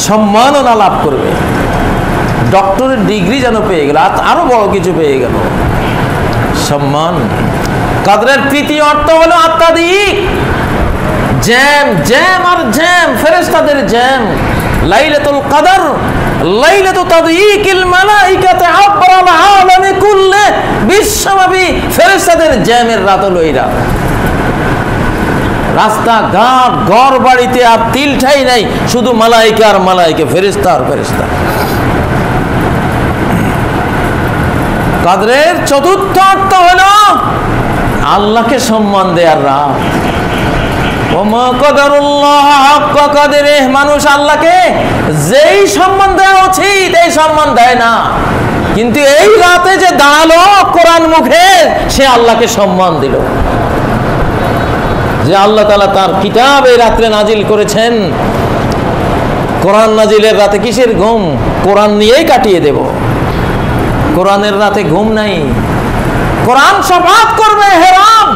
সম্মাননা লাভ করবে, ডক্টরের ডিগ্রি যেন পেয়ে গেল, আরো বড় কিছু পেয়ে গেল, সম্মান। কদরের তৃতীয় অর্থ হলো আত্মাদিক, জ্যাম, জ্যাম আর জ্যাম, ফেরেশতাদের জ্যাম। লাইলাতুল কদর লাইলাতু তাদয়িকিল মালাইকাতি আবরাল আলামি কুল্লে, বিশ্বব্যাপী ফেরেশতাদের জ্যামের রাত হলো এই রাত। রাস্তাঘাট, ঘর বাড়িতে আর তিল ঠাই নাই, শুধু মালাইকা আর মালাইকা, ফেরেশতা আর ফেরেশতা। কদরের চতুর্থ অর্থ হলো আল্লাহকে সম্মান দেয়ার রাত। ওমা কদরুল্লাহ হাক্কা কদরে, মানুষ আল্লাহকে যেই সম্মান দেওয়া উচিত এই সম্মান দেয় না, কিন্তু এই রাতে যে দাঁড়ালো কোরআন মুখে, সে আল্লাহকে সম্মান দিল। যে আল্লাহ তাআলা তার কিতাব এই রাত্রে নাজিল করেছেন, কোরআন নাজিলের রাতে কিসের ঘুম? কোরআন নিয়েই কাটিয়ে দেব। কোরআনের রাতে ঘুম নাই। কোরআন শফাত করবে, হে রব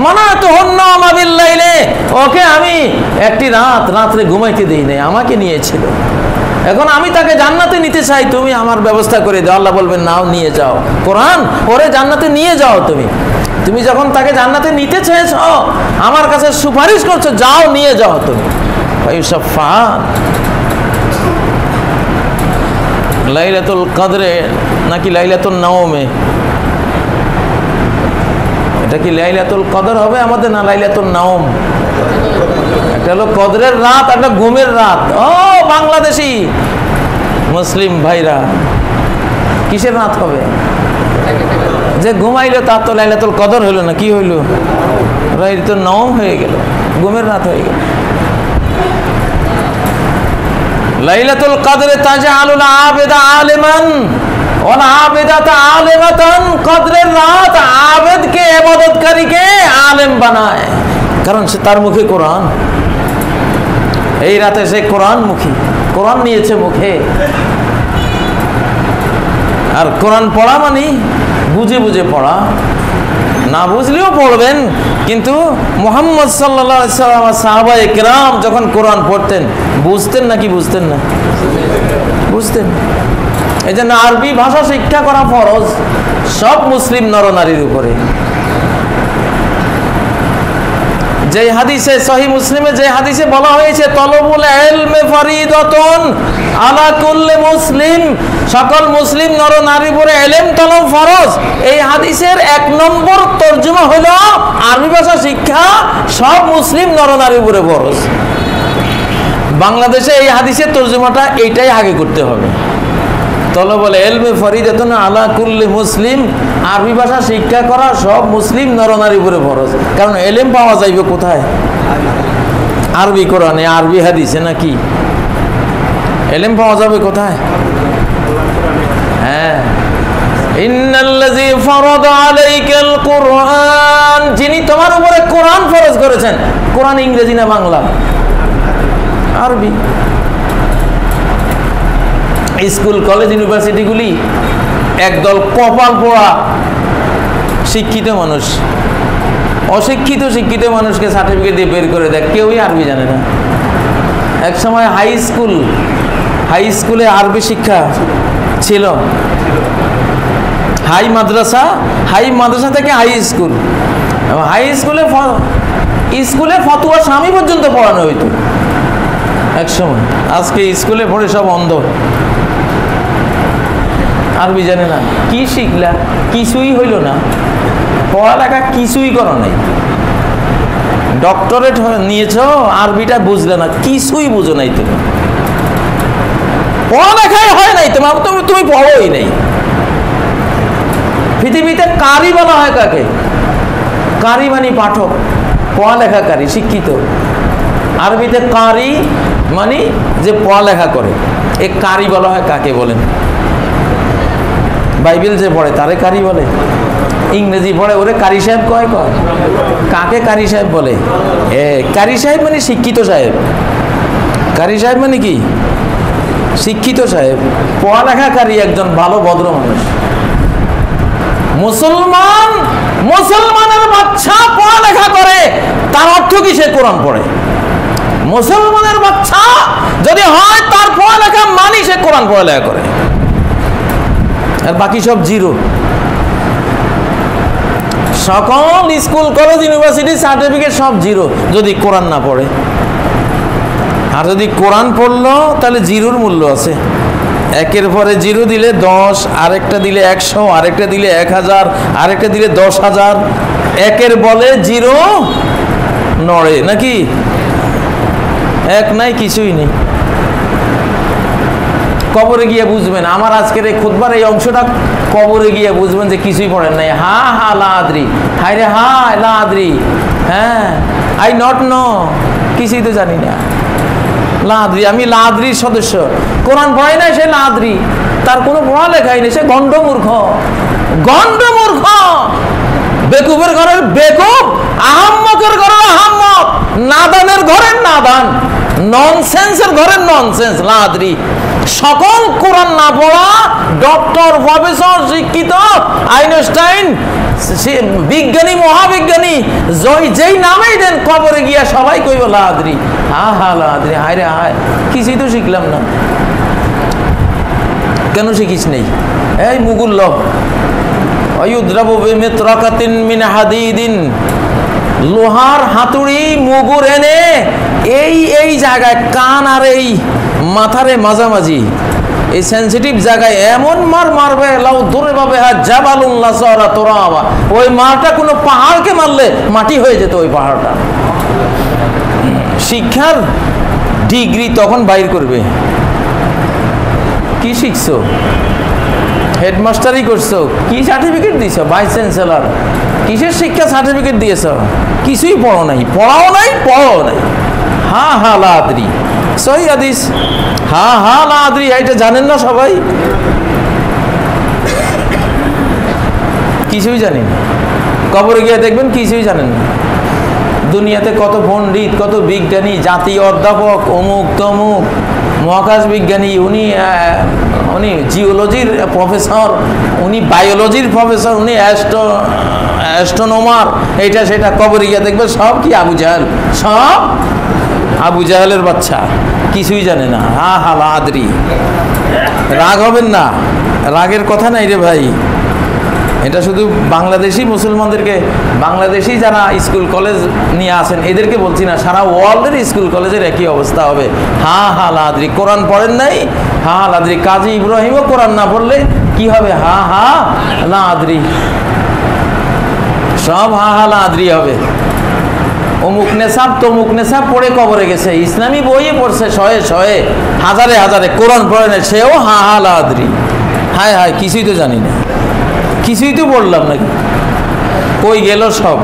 মানাতুহুন্নামা বিল্লাইলে, ওকে আমি একটি রাত্রে ঘুমাইতে দেই নাই, আমাকে নিয়েছিল। এখন আমি তাকে জান্নাতে নিতে চাই, তুমি আমার ব্যবস্থা করে দাও। আল্লাহ বলবেন নাও, নিয়ে যাও। কোরআন ওরে জান্নাতে নিয়ে যাও। তুমি যখন তাকে জান্নাতে নিতে চেয়েছ, আমার কাছে সুপারিশ করছো, যাও নিয়ে যাও তুমি। লাইলাতুল কদরে নাকি লাইলাতুল নাওমে? এটা কি লাইলাতুল কদর হবে আমাদের, না লাইলাতুল নাওম? একটা হলো কদরের রাত, একটা ঘুমের রাত। ও বাংলাদেশি মুসলিম ভাইরা, কিসের রাত হবে? যে ঘুমাইলো তার তো লাইলাতুল কদর হইল না, কি হইল? লাইলাতুল নাওম হয়ে গেল, ঘুমের রাত হয়ে গেল। লাইলাতুল কদরে তাজআলুল আবিদা আলিমান ওয়াল আবিদাতা আলিমাতান, কদরের রাত আবেদকে, ইবাদতকারীকে আলেম বানায়, কারণ সে তার মুখে কোরআন। এই রাতে সে কোরআন মুখী, কোরআন নিয়েছে মুখে। আর কোরআন পড়া মানে বুঝে বুঝে পড়া, না বুঝলেও পড়বেন। কিন্তু মুহাম্মদ সাল্লাল্লাহু আলাইহি ওয়াসাল্লাম সাহাবায়ে কেরাম যখন কোরআন পড়তেন, বুঝতেন নাকি বুঝতেন না? বুঝতেন। এই জন্য আরবি ভাষা শিক্ষা করা ফরজ সব মুসলিম নরনারীর উপরে। যে হাদিসে, সহিহ মুসলিমে যে হাদিসে বলা হয়েছে, তলবুল ইলমি ফরিদাতুন আলা কুল্লি মুসলিম, সকল মুসলিম নরনারীর উপরে ইলম তলব ফরজ। এই হাদিসের 1 নম্বর তরজমা হলো আরবি ভাষা শিক্ষা সব মুসলিম নরনারীর উপরে ফরজ। বাংলাদেশে এই হাদিসের তরজমাটা এইটাই আগে করতে হবে, তলবুল ইলমি ফরিদাতুন আলা কুল্লি মুসলিম, আরবি ভাষা শিক্ষা করা সব মুসলিম নরনারীর উপরে ফরজ। কারণ ইলম পাওয়া যাইবে কোথায়? আরবি কোরআনে, আরবি হাদিসে, নাকি? ইলম পাওয়া যাবে কোথায়? হ্যাঁ, ইন্নাল্লাযী ফারাদা আলাইকাল কুরআন, যিনি তোমার উপরে কোরআন ফরজ করেছেন। কোরআন ইংরেজি না বাংলা? আরবি। স্কুল কলেজ ইউনিভার্সিটিগুলি একদল কপাল পোড়া শিক্ষিত মানুষ অশিক্ষিত শিক্ষিত মানুষকে সার্টিফিকেট দিয়ে বের করে দেয়, কেউই আরবি জানে না। এক সময় হাই স্কুলে আরবি শিক্ষা ছিল, হাই মাদ্রাসা থেকে হাই স্কুল, হাই স্কুলে ফতুয়া স্বামী পর্যন্ত পড়ানো হইতো এক সময়। আজকে স্কুলে পড়ে সব অন্ধ, আরবি জানে না। কি শিখলা? কিছুই হইল না, পড়ালেখা কিছুই করো নাই। ডক্টরেট নিয়েছ, আরবিটা বুঝলে না, কিছুই বুঝো নাই তুমি, পড়ালেখাই হয় নাই তোমার, তুমি পড়োই নাই। পৃথিবীতে কারি বলা হয় কাকে? কারি মানে পাঠক, পড়ালেখাকারী, শিক্ষিত। আরবিতে কারি মানে যে পড়ালেখা করে, এ কারি বলা হয় কাকে বলেন? বাইবেল যে পড়ে তারে কারি বলে, ইংরেজি পড়ে ওরে কারি সাহেব কয়। কাকে কারি সাহেব বলে? কারি সাহেব মানে শিক্ষিত সাহেব। কারি সাহেব মানে কি? শিক্ষিত সাহেব, পড়ালেখাকারী, একজন ভালো ভদ্র মানুষ। মুসলমানের বাচ্চা পড়ালেখা করে, তার অর্থ কি? সে কোরআন পড়ে। মুসলমানের বাচ্চা যদি হয় তার পড়ালেখা মানি সে কোরআন পড়ালেখা করে, আর বাকি সব জিরো। সকল স্কুল কলেজ ইউনিভার্সিটি সার্টিফিকেট সব জিরো যদি কোরআন না পড়ে। আর যদি কোরআন পড়লো তাহলে জিরোর মূল্য আছে। একের পরে জিরো দিলে 10, আরেকটা দিলে 100, আরেকটা দিলে 1000, আরেকটা দিলে 10,000। একের বলে জিরো নড়ে নাকি? এক নাই, কিছুই নেই। কবরে গিয়ে বুঝবেন, আমার আজকের এই খুতবার এই অংশটা কবরে গিয়ে বুঝবেন যে কিছুই পড়েন নাই। হা লাদ্রি, হাই রে হাই লাদ্রি, হ্যাঁ আই নট নো, কিছুই তো জানি না। লাদ্রি, আমি লাদ্রির সদস্য। কোরআন পড়াই নাই সে লাদ্রি, তার কোনো পড়ালেখাই নেই, সে গন্ডমূর্খ। বেকুবের ঘরের বেকুব, আহাম্মকের ঘরের আহাম্মক, নাদানের ঘরের নাদান, ননসেন্সের ঘরের ননসেন্স, লাদ্রি। সকল কোরআন না পড়া ডক্টর, প্রফেসর, শিক্ষিত, আইনস্টাইন, সে বিজ্ঞানী মহাবিজ্ঞানী যেই নামেই দেন কবরে গিয়া সবাই কইব লা আদরি। লা আদরি, হায় রে হায়, কিছুই তো শিখলাম না। কেন শিখিস নেই? এই মুগুল লোহার হাতুড়ি মুগুর এনে এই জায়গায় কান আর এই মাথারে মাঝামাঝি এই সেন্সিটিভ জায়গায় এমন মারবে লাউ দূরে ভাবে জাবালুল্লাহ সারা তোরা, ওই মারটা কোনো পাহাড়কে মারলে মাটি হয়ে যেত ওই পাহাড়টা। শিক্ষার ডিগ্রি তখন বাইর করবে। কি শিখছো? হেডমাস্টারই করছো? কি সার্টিফিকেট দিছ? Vice chancellor? কিসের শিক্ষা সার্টিফিকেট দিয়েছ? কিছুই পড়ো নাই, পড়াও নাই, পড়াও নাই। লা আদরি, সহি হাদিস। লা আদরি, এটা জানেন না সবাই? কিছুই জানেন। কবরে গিয়ে দেখবেন কিছুই জানেন না। দুনিয়াতে কত পণ্ডিত, কত বিজ্ঞানী, জাতীয় অধ্যাপক, অমুক তমুক, মহাকাশ বিজ্ঞানী, উনি জিওলজির প্রফেসর, উনি বায়োলজির প্রফেসর, উনি অ্যাস্ট্রোনমার, এইটা সেটা। কবরে গিয়ে দেখবে সব কি আবু জাহেল, সব আবু জাহেলের বাচ্চা, কিছুই জানে না। লা আদরি। রাগ হবেন না, রাগের কথা নাই রে ভাই। এটা শুধু বাংলাদেশি মুসলমানদেরকে, বাংলাদেশি যারা স্কুল কলেজ নিয়ে আসেন এদেরকে বলছি না, সারা ওয়ার্ল্ডের স্কুল কলেজের একই অবস্থা হবে। লা আদরি। কোরআন পড়েন নাই? লা আদরি। কাজী ইব্রাহিমও কোরআন না পড়লে কি হবে? লা আদরি। সব লা আদরি হবে। অমুক নেশাব তমুক নেশাব পড়ে কবরে গেছে, ইসলামী বইয়ে পড়ছে শয়ে হাজারে হাজারে, কোরআন পড়ে না, সেও লা আদরি। হায় হায়, কিছুই তো জানি না, কিছুই তো বললাম নাকি, কই গেল সব?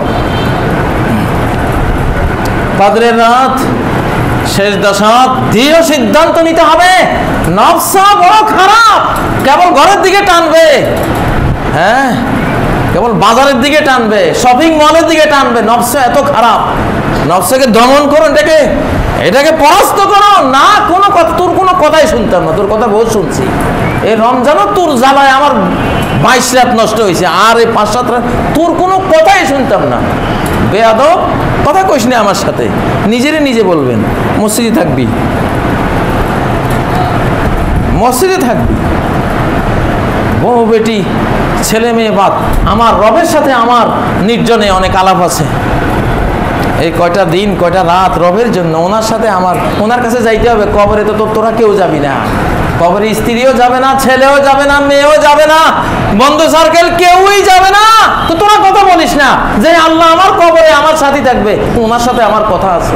কদরের রাত, শেষ দশক, দৃঢ় সিদ্ধান্ত নিতে হবে। নফসা বড় খারাপ, কেবল ঘরের দিকে টানবে, কেবল বাজারের দিকে টানবে, শপিং মলের দিকে টানবে। নফসা এত খারাপ, নফসাকে দমন করো, এটাকে পরাস্ত করো। না, কোনো কথা, তোর কোনো কথাই শুনতাম না, তোর কথা বহুত শুনছি। এই রমজানও তোর জ্বালায় আমার 22 রাত নষ্ট হয়েছে, আর এই 5-7 রাত তোর কোনো কথাই শুনতাম না। বেয়াদব, কথা কইস না আমার সাথে, নিজেরে নিজে বলবেন। মসজিদে থাকবি, মসজিদে থাকবি, বউ বেটি ছেলে মেয়ে বাদ, আমার রবের সাথে আমার নির্জনে অনেক আলাপ আছে। এই কয়টা দিন কয়টা রাত রবের জন্য, ওনার সাথে আমার, ওনার কাছে যাইতে হবে। কবরে তো তোরা কেউ যাবি না, কবরে স্ত্রীও যাবে না, ছেলেও যাবে না, মেয়েও যাবে না, বন্ধু সার্কেল কেউই যাবে না। তো তোরা কথা বলিস না যে আল্লাহ আমার কবরে আমার সাথে থাকবে, ওনার সাথে আমার কথা আছে।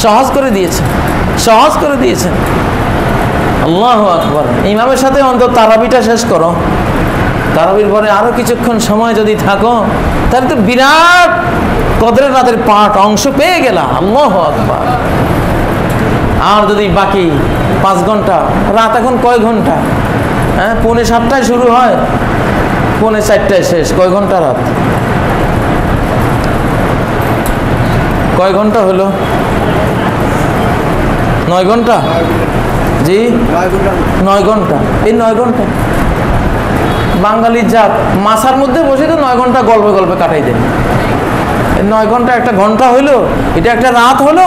সহজ করে দিয়েছেন, সহজ করে দিয়েছেন। আল্লাহু আকবার। ইমামের সাথে অন্তত তারাবিটা শেষ করো, তারাবির পরে আরো কিছুক্ষণ সময় যদি থাকো, তাহলে তো বিরাট কদরের রাতের পাঠ অংশ পেয়ে গেলা। আল্লাহু আকবার। আর যদি বাকি 5 ঘন্টা, রাত এখন কয় ঘন্টা? 6:45 শুরু হয়, 4:45 শেষ, কয় ঘন্টা রাত? কয় ঘন্টা হলো? 9 ঘন্টা। জি, 9 ঘন্টা। এই 9 ঘন্টা বাঙালির জাত মাসার মধ্যে বসে তো 9 ঘন্টা গল্পে গল্পে কাটাই দেন। 9 ঘন্টা একটা ঘন্টা হইলো, এটা একটা রাত হলো।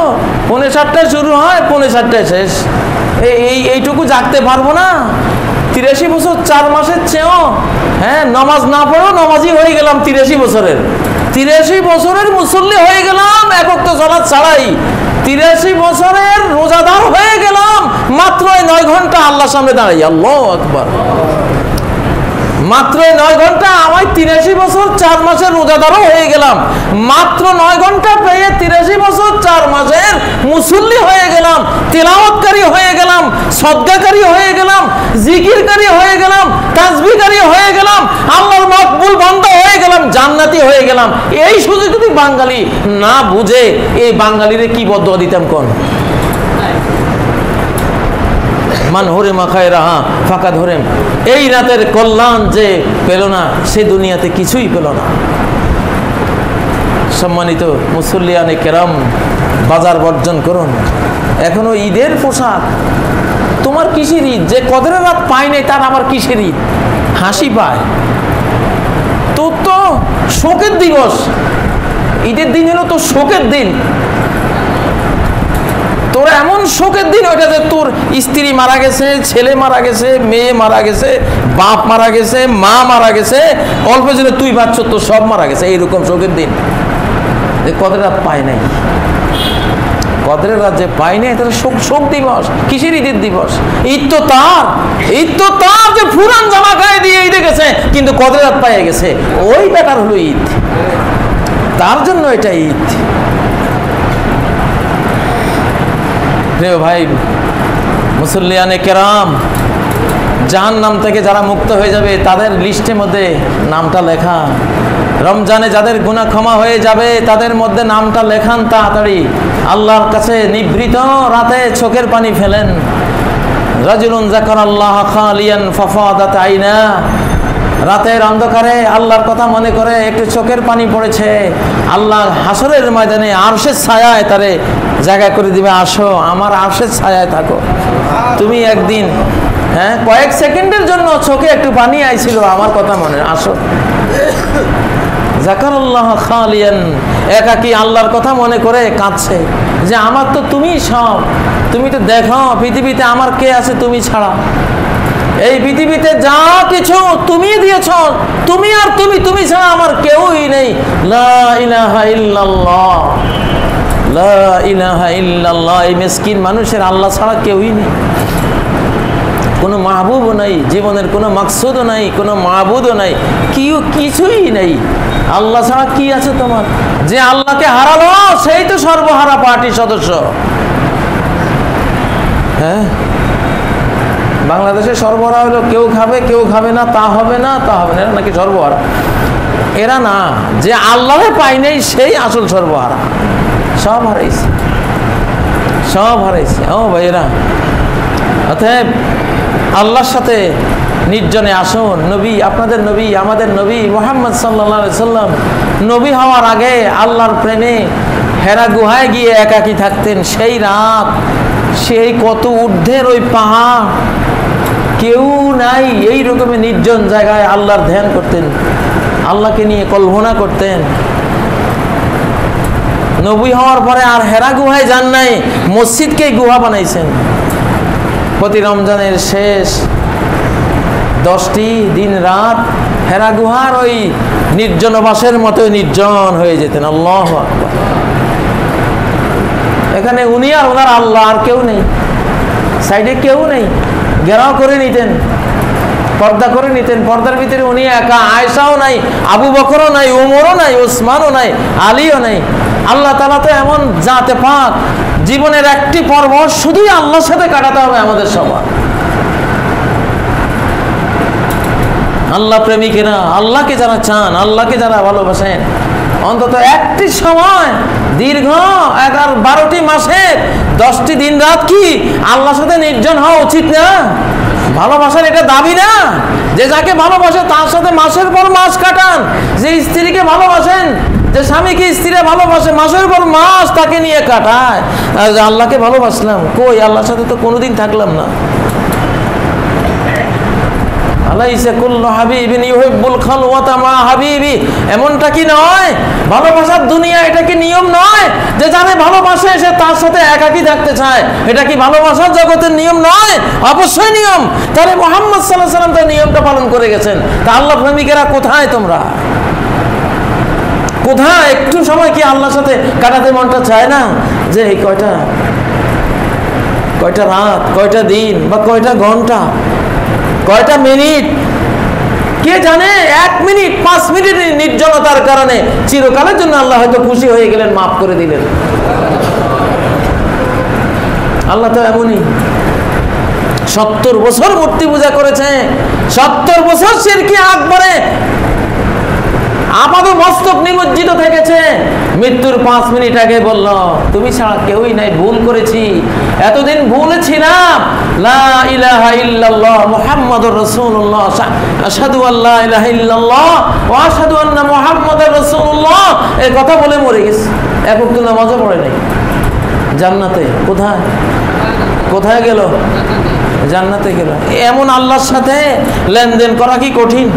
4:45 শুরু হয়, 4:45 শেষ। এইটুকু জাগতে পারবো না? 83 বছর 4 মাসের চেয়েও, নমাজ না পড়ো নমাজি হয়ে গেলাম 83 বছরের, 83 বছরের মুসল্লি হয়ে গেলাম এক ওয়াক্ত সালাত ছাড়াই, 83 বছরের রোজাদার হয়ে গেলাম মাত্র 9 ঘন্টা আল্লাহর সামনে দাঁড়াই। আল্লাহু আকবার। মাত্র 9 ঘন্টা, আমি 83 বছর 4 মাসের রোজাদারও হয়ে গেলাম। মাত্র 9 ঘন্টা পেয়ে 83 বছর 4 মাসের মুসল্লি হয়ে গেলাম, তেলাওয়াতকারী হয়ে গেলাম, সদকাকারী হয়ে গেলাম, জিকিরকারী হয়ে গেলাম, তাসবিহকারী হয়ে গেলাম, আল্লাহর মকবুল বান্দা হয়ে গেলাম, জান্নাতি হয়ে গেলাম। এই সুযোগ যদি বাঙালি না বুঝে, এই বাঙালিরে কি বদদোয়া দিতাম কোন? মান হরে মাখায় রাহা ফাঁকা ধরেন। এই রাতের কল্যাণ যে পেল না, সে দুনিয়াতে কিছুই পেল না। সম্মানিত মুসল্লিয়ানে কেরাম, বাজার বর্জন করুন। এখনো ঈদের পোশাক, তোমার কিসের ঈদ? যে কদরের রাত পাই নাই তার আবার কিসের ঈদ? হাসি পায়। তোর তো শোকের দিবস, ঈদের দিন হলো তোর শোকের দিন। তোর এমন শোকের দিন ওইটা যে তোর স্ত্রী মারা গেছে, ছেলে মারা গেছে, মেয়ে মারা গেছে, বাপ মারা গেছে, মা মারা গেছে, অল্প জনে তুই বাচ্চ তোর সব মারা গেছে, এইরকম শোকের দিন। কদরের রাত পায় নাই, কদরের রাত যে পায় নাই তাহলে শোক দিবস। কিসের ঈদের দিবস? ঈদ তো তার, ঈদ তো তার যে পুরান জামা গায়ে দিয়ে ঈদে গেছে কিন্তু কদরের রাত পাইয়ে গেছে, ওই ব্যাটার হলো ঈদ, তার জন্য এটা ঈদ। প্রিয় ভাই মুসল্লিয়ানে কেরাম, জাহান্নাম থেকে যারা মুক্ত হয়ে যাবে তাদের লিস্টের মধ্যে নামটা লেখা। রমজানে যাদের গুনাহ ক্ষমা হয়ে যাবে তাদের মধ্যে নামটা লেখান তাড়াতাড়ি। আল্লাহর কাছে নিভৃত রাতে চোখের পানি ফেলেন। রাজুলুন যাকারাল্লাহ খালিয়ান ফাফাদাত আইনা, রাতের অন্ধকারে আল্লাহর কথা মনে করে একটু চোখের পানি পড়েছে, আল্লাহ হাসরের ময়দানে আরশের ছায়ায় তারে জায়গা করে দিবে, আসো আমার আরশের ছায়ায় থাকো। তুমি একদিন কয়েক সেকেন্ডের জন্য চোখে একটু পানি আইছিল, আমার কথা মনে, আসো। যাকারাল্লাহ খালিয়ান, একাকী আল্লাহর কথা মনে করে কাঁদছে যে আমার তো তুমি সব, তুমি তো দেখো পৃথিবীতে আমার কে আছে তুমি ছাড়া, এই পৃথিবীতে যা কিছু তুমি দিয়েছ, তুমি আর তুমি ছাড়া আমার কেউই নেই। লা ইলাহা ইল্লাল্লাহ, লা ইলাহা ইল্লাল্লাহ। এই মিসকিন মানুষের আল্লাহ ছাড়া কেউই নেই, কোনো মাহবুবও নাই, জীবনের কোনো মাকসুদও নাই, কোনো মাহবুদও নাই, কিছুই নেই। আল্লাহ ছাড়া কি আছে তোমার? যে আল্লাহকে হারালো সেই তো সর্বহারা পার্টির সদস্য। হ্যাঁ, বাংলাদেশে সর্বহারা হলো কেউ খাবে কেউ খাবে না, তা হবে না তা হবে না, এরা নাকি সর্বহারা। এরা না, যে আল্লাহরে পাই নাই সেই আসল সর্বহারা। সব হারাইছে, সব হারাইছে। ও ভাইয়েরা, অতএব আল্লাহর সাথে নির্জনে আসুন। নবী, আপনাদের নবী, আমাদের নবী মুহাম্মদ সাল্লাল্লাহু আলাইহি সাল্লাম নবী হওয়ার আগে আল্লাহর প্রেমে হেরা গুহায় গিয়ে একাকী থাকতেন। সেই রাত, সেই কত ঊর্ধ্বের ওই পাহাড়, কেউ নাই, এই রকমের নির্জন জায়গায় আল্লাহর ধ্যান করতেন, আল্লাহকে নিয়ে কল্পনা করতেন। নবী হওয়ার পরে আর হেরা গুহায় যান নাই, মসজিদকেই গুহা বানাইছেন। প্রতি রমজানের শেষ 10টি দিন রাত হেরা গুহার ওই নির্জনবাসের মতো নির্জন হয়ে যেতেন। আল্লাহু আকবার। এখানে উনি আর ওনার আল্লাহ, আর কেউ নেই, সাইডে কেউ নেই, ঘেরাও করে নিতেন, পর্দা করে নিতেন। পর্দার ভিতরে উনি একা, আয়েশাও নাই, আবু বকরও নাই, উমরও নাই, ওসমানও নাই, আলীও নাই। আল্লাহ তাআলা তো এমন জাতে পাক, জীবনের একটি পর্ব শুধুই আল্লাহর সাথে কাটাতে হবে আমাদের সবার। আল্লাহ প্রেমিকেরা, আল্লাহকে যারা চান, আল্লাহকে যারা ভালোবাসেন, অন্তত একটি সময় দীর্ঘ 11-12টি মাসের 10টি দিন রাত কি আল্লাহর সাথে নির্জন হওয়া উচিত না? ভালোবাসার এটা দাবি না যে যাকে ভালোবাসে তার সাথে মাসের পর মাস কাটান। যে স্ত্রীকে ভালোবাসেন, যে স্বামীকে স্ত্রীরা ভালোবাসে, মাসের পর মাস তাকে নিয়ে কাটায়। আর আল্লাহকে ভালোবাসলাম, কই আল্লাহর সাথে তো কোনোদিন থাকলাম না। আলাইসা কুল্লু হাবিবিন ইউহিব্বুল খালওয়াতা মা হাবিবি, এমনটা কি নয়? ভালোবাসার দুনিয়া এটা কি নিয়ম নয় যে যারে ভালোবাসে সে তার সাথে একাকী থাকতে চায়? এটা কি ভালোবাসার জগতের নিয়ম নয়? অবশ্যই নিয়ম। তাহলে মুহাম্মদ সাল্লাল্লাহু আলাইহি ওয়াসাল্লাম তো নিয়মটা পালন করে গেছেন। তা আল্লাহ প্রেমিকেরা কোথায় তোমরা? কোথায়? একটু সময় কি আল্লাহর সাথে কাটাতে মনটা চায় না? যে এই কয়টা রাত, কয়টা দিন বা কয়টা ঘন্টা, কয়টা মিনিট, কে জানে 1 মিনিট 5 মিনিটের নির্জনতার কারণে চিরকালের জন্য আল্লাহ হয়তো খুশি হয়ে গেলেন, মাফ করে দিলেন। আল্লাহ তো এমনই। 70 বছর মূর্তি পূজা করেছে, 70 বছর শিরকি আকবরে আপাত মস্তক নিমজ্জিত থেকেছে। মৃত্যুর 5 মিনিট আগে বলল তুমি ছাড়া কেউই নাই, ভুল করেছি, এতদিন ভুলে ছিলাম, লা ইলাহা ইল্লাল্লাহ মুহাম্মাদুর রাসূলুল্লাহ, আশহাদু আল্লা ইলাহা ইল্লাল্লাহ ওয়া আশহাদু আন্না মুহাম্মাদার রাসূলুল্লাহ, এই কথা বলে মরে গেছে। এক ওয়াক্ত নামাজও পড়ে নাই। জান্নাতে কোথায়? কোথায় গেল? জান্নাতে গেল। এমন আল্লাহর সাথে লেনদেন করা কি কঠিন?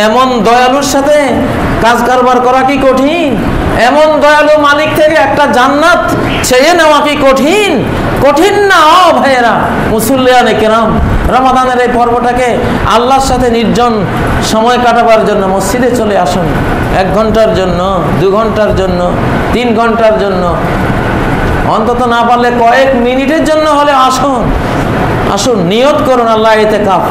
এমন দয়ালুর সাথে কাজ কারবার করা কি কঠিন? এমন দয়ালু মালিক থেকে একটা জান্নাত চেয়ে নেওয়া কি কঠিন? কঠিন না ও ভাইয়েরা মুসল্লিয়ানে কেরাম। রমাদানের এই পর্বটাকে আল্লাহর সাথে নির্জন সময় কাটাবার জন্য মসজিদে চলে আসুন। 1 ঘন্টার জন্য, 2 ঘন্টার জন্য, 3 ঘন্টার জন্য, অন্তত না পারলে কয়েক মিনিটের জন্য হলে আসুন। আসুন, নিয়ত করুন আল্লাহ ইতিকাফ।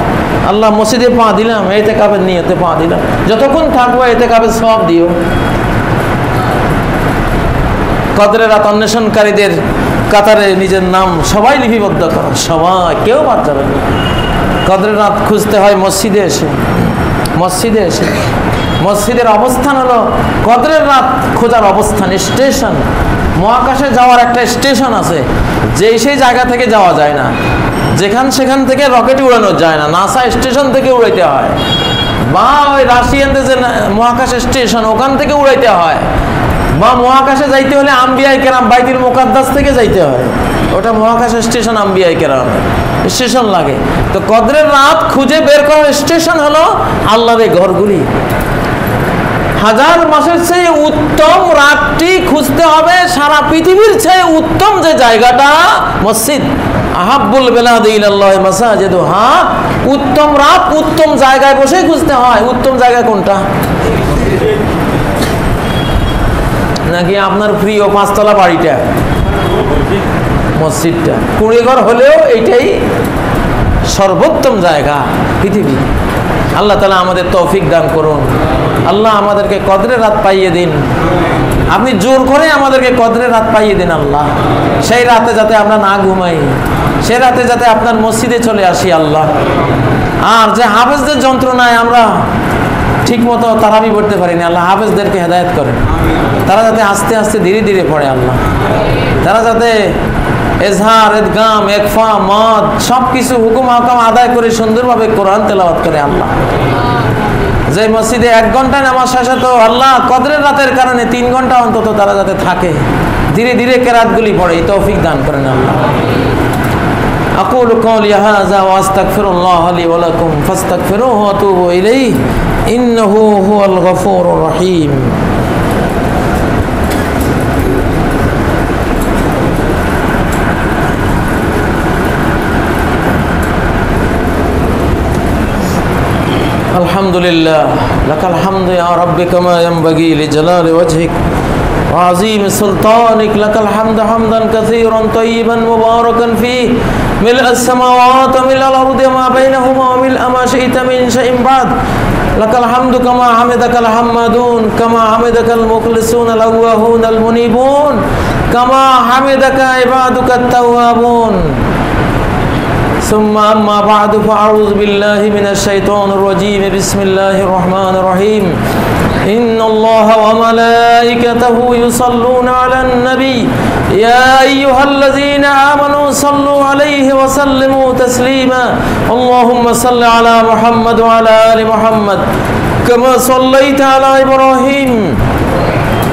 আল্লাহ মসজিদে পা দিলাম, ইতিকাফের নিয়তে পা দিলাম। যতক্ষণ থাকবো ইতিকাফের সওয়াব দিও। কদরের রাত অন্বেষণকারীদের কাতারে নিজের নাম সবাই লিপিবদ্ধ করো, সবাই, কেউ বাদ যাবে না। কদরের রাত খুঁজতে হয় মসজিদে এসে। মসজিদে এসে মসজিদের অবস্থান হলো কদরের রাত খোঁজার অবস্থান, স্টেশন। মহাকাশে যাওয়ার একটা স্টেশন আছে, সেই জায়গা থেকে যাওয়া যায় না। সেখান থেকে রকেট উড়ানো যায় না, নাসা স্টেশন থেকে উড়াইতে হয়, বা ওই রাশিয়ানদের যে মহাকাশ স্টেশন ওখান থেকে উড়াইতে হয়, বা মহাকাশে যাইতে হলে আম্বিয়ায়ে কেরাম বাইতুল মুকাদ্দাস থেকে যাইতে হয়। ওটা মহাকাশ স্টেশন, আম্বিয়ায়ে কেরাম স্টেশন লাগে। তো কদরের রাত খুঁজে বের করার স্টেশন হলো আল্লাহর এই ঘরগুলি। 1000 মাসের চেয়ে উত্তম রাতটি খুঁজতে হবে। সারা পৃথিবীর চেয়ে উত্তম যে জায়গাটা মসজিদ। আহাব্বুল বিলাদি ইলাল্লাহি মাসাজিদুহা। উত্তম রাত উত্তম জায়গায় বসেই খুঁজতে হয়। উত্তম জায়গা কোনটা? নাকি আপনার প্রিয় 5 তলা বাড়িটা? মসজিদটা। কুড়িঘর হলেও এইটাই সর্বোত্তম জায়গা পৃথিবী। আল্লাহ তাআলা আমাদের তৌফিক দান করুন। আল্লাহ আমাদেরকে কদরের রাত পাইয়ে দিন। আপনি জোর করে আমাদেরকে কদরের রাত পাইয়ে দিন আল্লাহ। সেই রাতে যাতে আমরা না ঘুমাই, সেই রাতে যাতে আপনার মসজিদে চলে আসি আল্লাহ। আর যে হাফেজদের যন্ত্রণায় আমরা ঠিক মতো তারাবি পড়তে পারি না, আল্লাহ হাফেজদেরকে হেদায়েত করেন। তারা যাতে আস্তে আস্তে ধীরে ধীরে পড়ে আল্লাহ। তারা যাতে এজহার, ইদগাম, ইকফা, মদ সব কিছু হুকুম হাকাম আদায় করে সুন্দরভাবে কোরআন তেলাওয়াত করে আল্লাহ। যে মসজিদে 1 ঘন্টা নামাজ শেষ হতো, আল্লাহ কদরের রাতের কারণে 3 ঘন্টা অন্তত তারা যাতে থাকে, ধীরে ধীরে কেরাতগুলি পড়ে, তৌফিক দান করেন আল্লাহ। أقول قولي هذا وأستغفر الله لي ولكم فاستغفروه وأتوبوا إليه إنه هو الغفور الرحيم. الحمد لله لك الحمد يا رب كما ينبغي لجلال وجهك وعظيم سلطانك. لك الحمد حمدا كثيرا طيبا مباركا فيه ملء السماوات وملء الأرض وما بينهما وملء ما شئت من شيء بعد. لك الحمد كما حمدك الحمادون كما حمدك المخلصون الأواهون المنيبون كما حمدك عبادك التوابون. ثم أما بعد فأعوذ بالله من الشيطان الرجيم. بسم الله الرحمن الرحيم. إن الله وملائكته يصلون على النبي يا أيها الذين آمنوا صلوا عليه وسلموا تسليما. اللهم صل على محمد وعلى آل محمد كما صليت على إبراهيم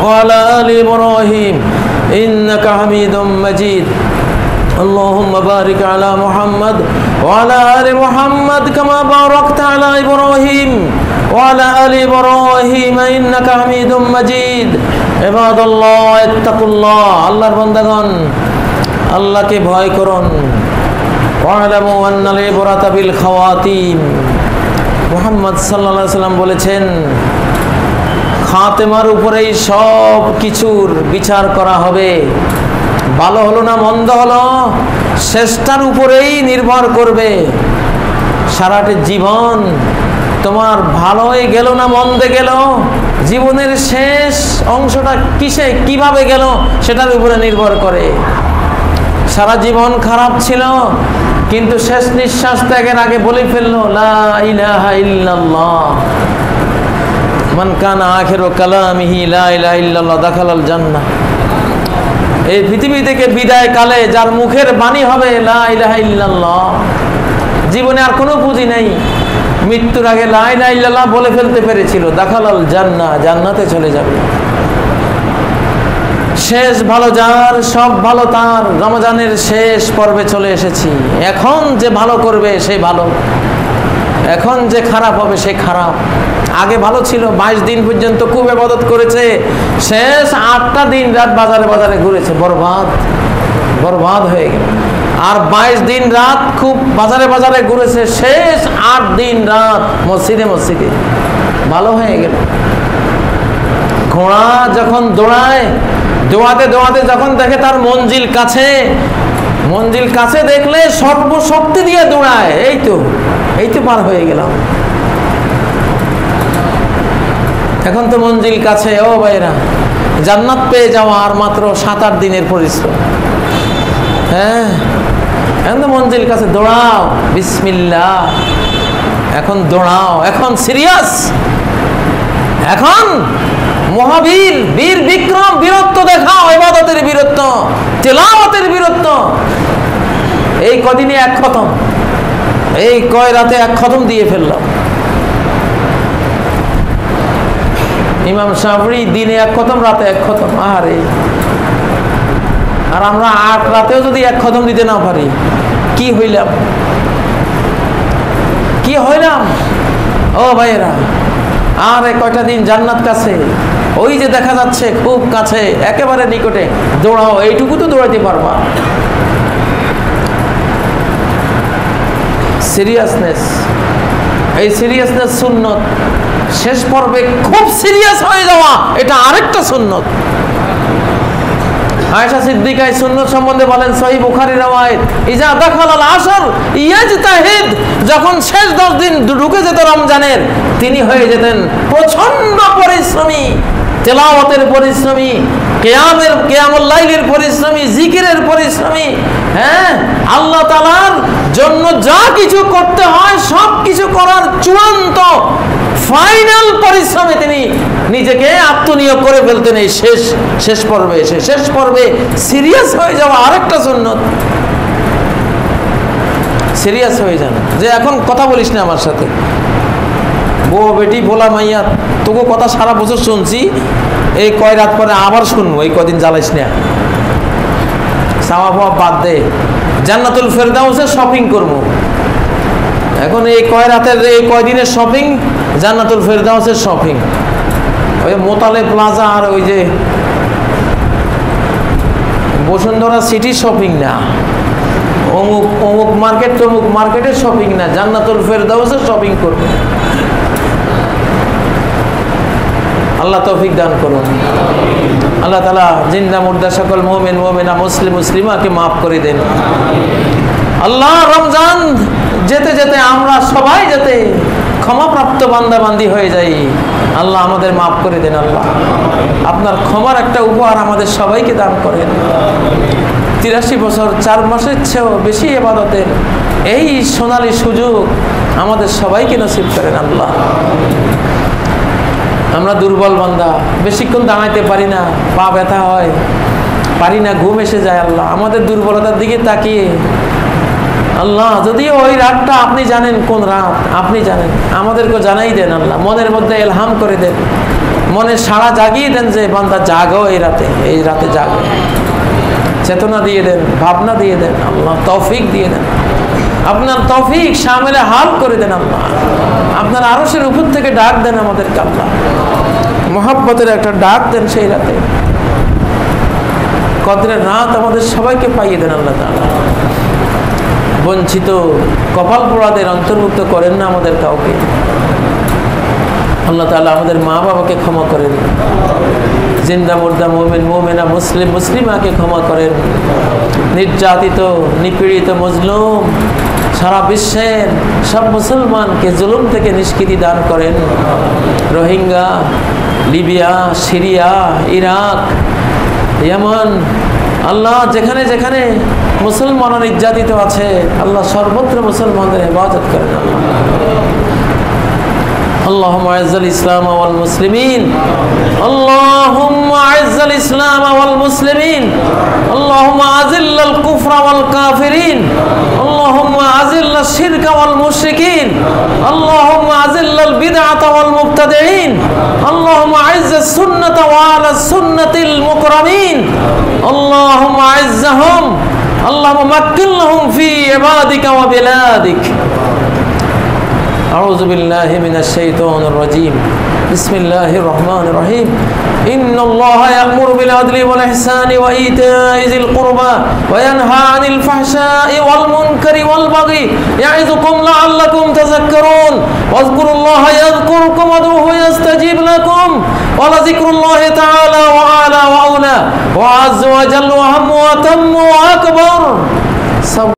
وعلى آل إبراهيم إنك حميد مجيد. اللهم بارك على محمد وعلى آل محمد كما باركت على إبراهيم وعلى آل إبراهيم إنك حميد مجيد. عباد الله اتقوا الله. আল্লাহর বান্দাগণ আল্লাহকে ভয় করুন। ওয়ালামু আন্নাল ইবরাতা বিল খাওয়াতিম। মুহাম্মদ সাল্লাল্লাহু আলাইহি ওয়াসাল্লাম বলেছেন, খাতেমার উপরেই সব কিছুর বিচার করা হবে। ভালো হলো না মন্দ হলো শেষটার উপরেই নির্ভর করবে। সারাটা জীবন তোমার ভালো হয়ে গেল না মন্দে গেল, জীবনের শেষ অংশটা কিভাবে গেল সেটার উপরে নির্ভর করে। সারা জীবন খারাপ ছিল কিন্তু শেষ নিঃশ্বাস ত্যাগের আগে বলে ফেললো লা ইলাহা ইল্লাল্লাহ। মান কানা আখিরু কালামিহি লা ইলাহা ইল্লাল্লাহ দাখালাল জান্নাহ। এই পৃথিবী থেকে বিদায় কালে যার মুখের বাণী হবে লা ইলাহা ইল্লাল্লাহ, জীবনে আর কোনো পুঁজি নেই, মৃত্যুর আগে লা ইলাহা ইল্লাল্লাহ বলে ফেলতে পেরেছিল, দাখালাল জান্নাহ, জান্নাতে চলে যাবে। শেষ ভালো যার, সব ভালো তার। রমজানের শেষ পর্বে চলে এসেছি। এখন যে ভালো করবে সে ভালো, এখন যে খারাপ হবে সে খারাপ। আগে ভালো ছিল, 22 দিন পর্যন্ত খুব ইবাদত করেছে, শেষ 8টা দিন রাত বাজারে বাজারে ঘুরেছে, বরবাদ হয়ে গেল। আর 22 দিন রাত খুব বাজারে বাজারে ঘুরেছে, শেষ 8 দিন রাত মসজিদে মসজিদে, ভালো হয়ে গেল। ঘোড়া যখন দৌড়ায়, দৌড়াতে দৌড়াতে যখন দেখে তার মঞ্জিল কাছে দেখলে সর্বশক্তি দিয়ে দৌড়ায়, এই তো পার হয়ে গেলাম, এখন তো মঞ্জিল কাছে। ও ভাইরা, জান্নাত পেয়ে যাওয়া আর মাত্র 7-8 দিনের পরিশ্রম। হ্যাঁ, এখন তো মঞ্জিল কাছে, দৌড়াও বিসমিল্লাহ, এখন দৌড়াও, এখন সিরিয়াস, এখন মহাবীর, বীর বিক্রম, বীরত্ব দেখাও, ইবাদতের বীরত্ব, তিলাওয়াতের বীরত্ব। এই কদিনে 1 খতম, এই কয় রাতে 1 খতম দিয়ে ফেললাম। ইমাম শাফিঈ দিনে 1 খতম, রাতে 1 খতম। আরে, আর আমরা 8 রাতেও যদি 1 খতম দিতে না পারি, কি হইলাম? ও ভাইয়েরা, আর কয়টা দিন জান্নাত কাছে, ওই যে দেখা যাচ্ছে খুব কাছে, একেবারে নিকটে, দৌড়াও, এইটুকু তো দৌড়াইতে পারবা। সিরিয়াসনেস, এই সিরিয়াসনেস সুন্নত। শেষ পর্বে খুব সিরিয়াস হয়ে যাওয়া, এটা আরেকটা সুন্নত। আয়েশা সিদ্দিকা এই সুন্নত সম্বন্ধে বলেন, সহিহ বুখারীর রওয়ায়াত, ইজা দাখালাল আশর ইয়াজতাহিদ, যখন শেষ 10 দিন ঢুকে যেত রমজানের, তিনি হয়ে যেতেন প্রচন্ড পরিশ্রমী, তেলাওয়াতের পরিশ্রমী, কিয়ামুল লাইলের পরিশ্রমী, জিকিরের পরিশ্রমী। হ্যাঁ, আল্লাহ তাআলার জন্য যা কিছু করতে হয় সব কিছু করার চূড়ান্ত ফাইনাল পরিশ্রমে তিনি নিজেকে আত্মনিয়োগ করে ফেলতেন। এই শেষ পর্বে এসে, শেষ পর্বে সিরিয়াস হয়ে যাওয়া আরেকটা সুন্নত। সিরিয়াস হয়ে যান, যে এখন কথা বলিস না আমার সাথে, বউ বেটি ভোলা মাইয়া, তোকে কথা সারা বছর শুনছি, এই কয় রাত পরে আবার শুনবো, এই কদিন জ্বালাইস না, সাওয়া পাওয়া বাদ দে, জান্নাতুল ফেরদাউসে শপিং করবো। এখন এই কয় রাতের, এই কয়দিনের শপিং জান্নাতুল ফেরদাউসের শপিং। ওই মোতালে প্লাজা আর ওই যে বসুন্ধরা সিটি শপিং না, অমুক মার্কেট তমুক মার্কেটের শপিং না, জান্নাতুল ফেরদাউসের শপিং করবে। আল্লাহ তৌফিক দান করুন। আল্লাহ তাআলা জিন্দা মুর্দা সকল মুমিন মুমিনা মুসলিম মুসলিমাকে মাফ করে দেন। আল্লাহ, রমজান যেতে যেতে আমরা সবাই যাতে ক্ষমাপ্রাপ্ত বান্দাবান্দি হয়ে যাই। আল্লাহ আমাদের মাফ করে দেন। আল্লাহ, আপনার ক্ষমার একটা উপহার আমাদের সবাইকে দান করেন। 83 বছর 4 মাসের চেয়েও বেশি ইবাদতের এই সোনালী সুযোগ আমাদের সবাইকে নসিব করেন। আল্লাহ, আমরা দুর্বল বান্দা, বেশিক্ষণ দাঁড়াইতে পারি না, পা ব্যথা হয়, পারি না, ঘুম এসে যায়। আল্লাহ, আমাদের দুর্বলতার দিকে তাকিয়ে আল্লাহ, যদিও ওই রাতটা আপনি জানেন কোন রাত, আপনি জানেন, আমাদেরকে জানাই দেন। আল্লাহ, মনের মধ্যে ইলহাম করে দেন, মনে সাড়া জাগিয়ে দেন যে বান্দা জাগো, এই রাতে জাগো, চেতনা দিয়ে দেন, ভাবনা দিয়ে দেন। আল্লাহ, তৌফিক দিয়ে দেন, আপনার তৌফিক শামিলে হাল করে দেন। আল্লাহ, আপনার আরশের উপর থেকে ডাক দেন আমাদেরকে। আল্লাহ, মহব্বতের একটা ডাক দেন সেই রাতে, কদরের রাত আমাদের সবাইকে পাইয়ে দেন। আল্লাহ তাআলা, বঞ্চিত কপাল পোড়াদের অন্তর্ভুক্ত করেন না আমাদের কাউকে। আল্লাহ তাআলা আমাদের মা বাবাকে ক্ষমা করেন, জিন্দা মুর্দা মুমিন মুমিনা মুসলিম মুসলিমাকে ক্ষমা করেন, নির্যাতিত নিপীড়িত মজলুম সারা বিশ্বের সব মুসলমানকে জুলুম থেকে নিষ্কৃতি দান করেন। Rohingya, Libya, Syria, Iraq, Yemen, আল্লাহ যেখানে যেখানে মুসলমান নির্যাতিত আছে, আল্লাহ সর্বত্র মুসলমানদের হেফাজত করেন। اللهم اعز الاسلام والمسلمين، اللهم اعز الاسلام والمسلمين، اللهم اذل الكفر والكافرين، اللهم اذل الشرك والمشركين، اللهم اذل البدعة والمبتدعين اللهم أعز السنة وأهل السنة المكرمين اللهم أعزهم اللهم مكن لهم في عبادك وبلادك أعوذ بالله من الشيطان الرجيم بسم الله الرحمن الرحيم إن الله يأمر بالعدل والإحسان وإيتاء ذي القربى وينهى عن الفحشاء والمنكر والبغي يعظكم لعلكم تذكرون واذكروا الله يذكركم وادعوه يستجيب لكم ولذكر الله تعالى وأعلى وأولى وأعز وجل وأهم وأتم وأكبر.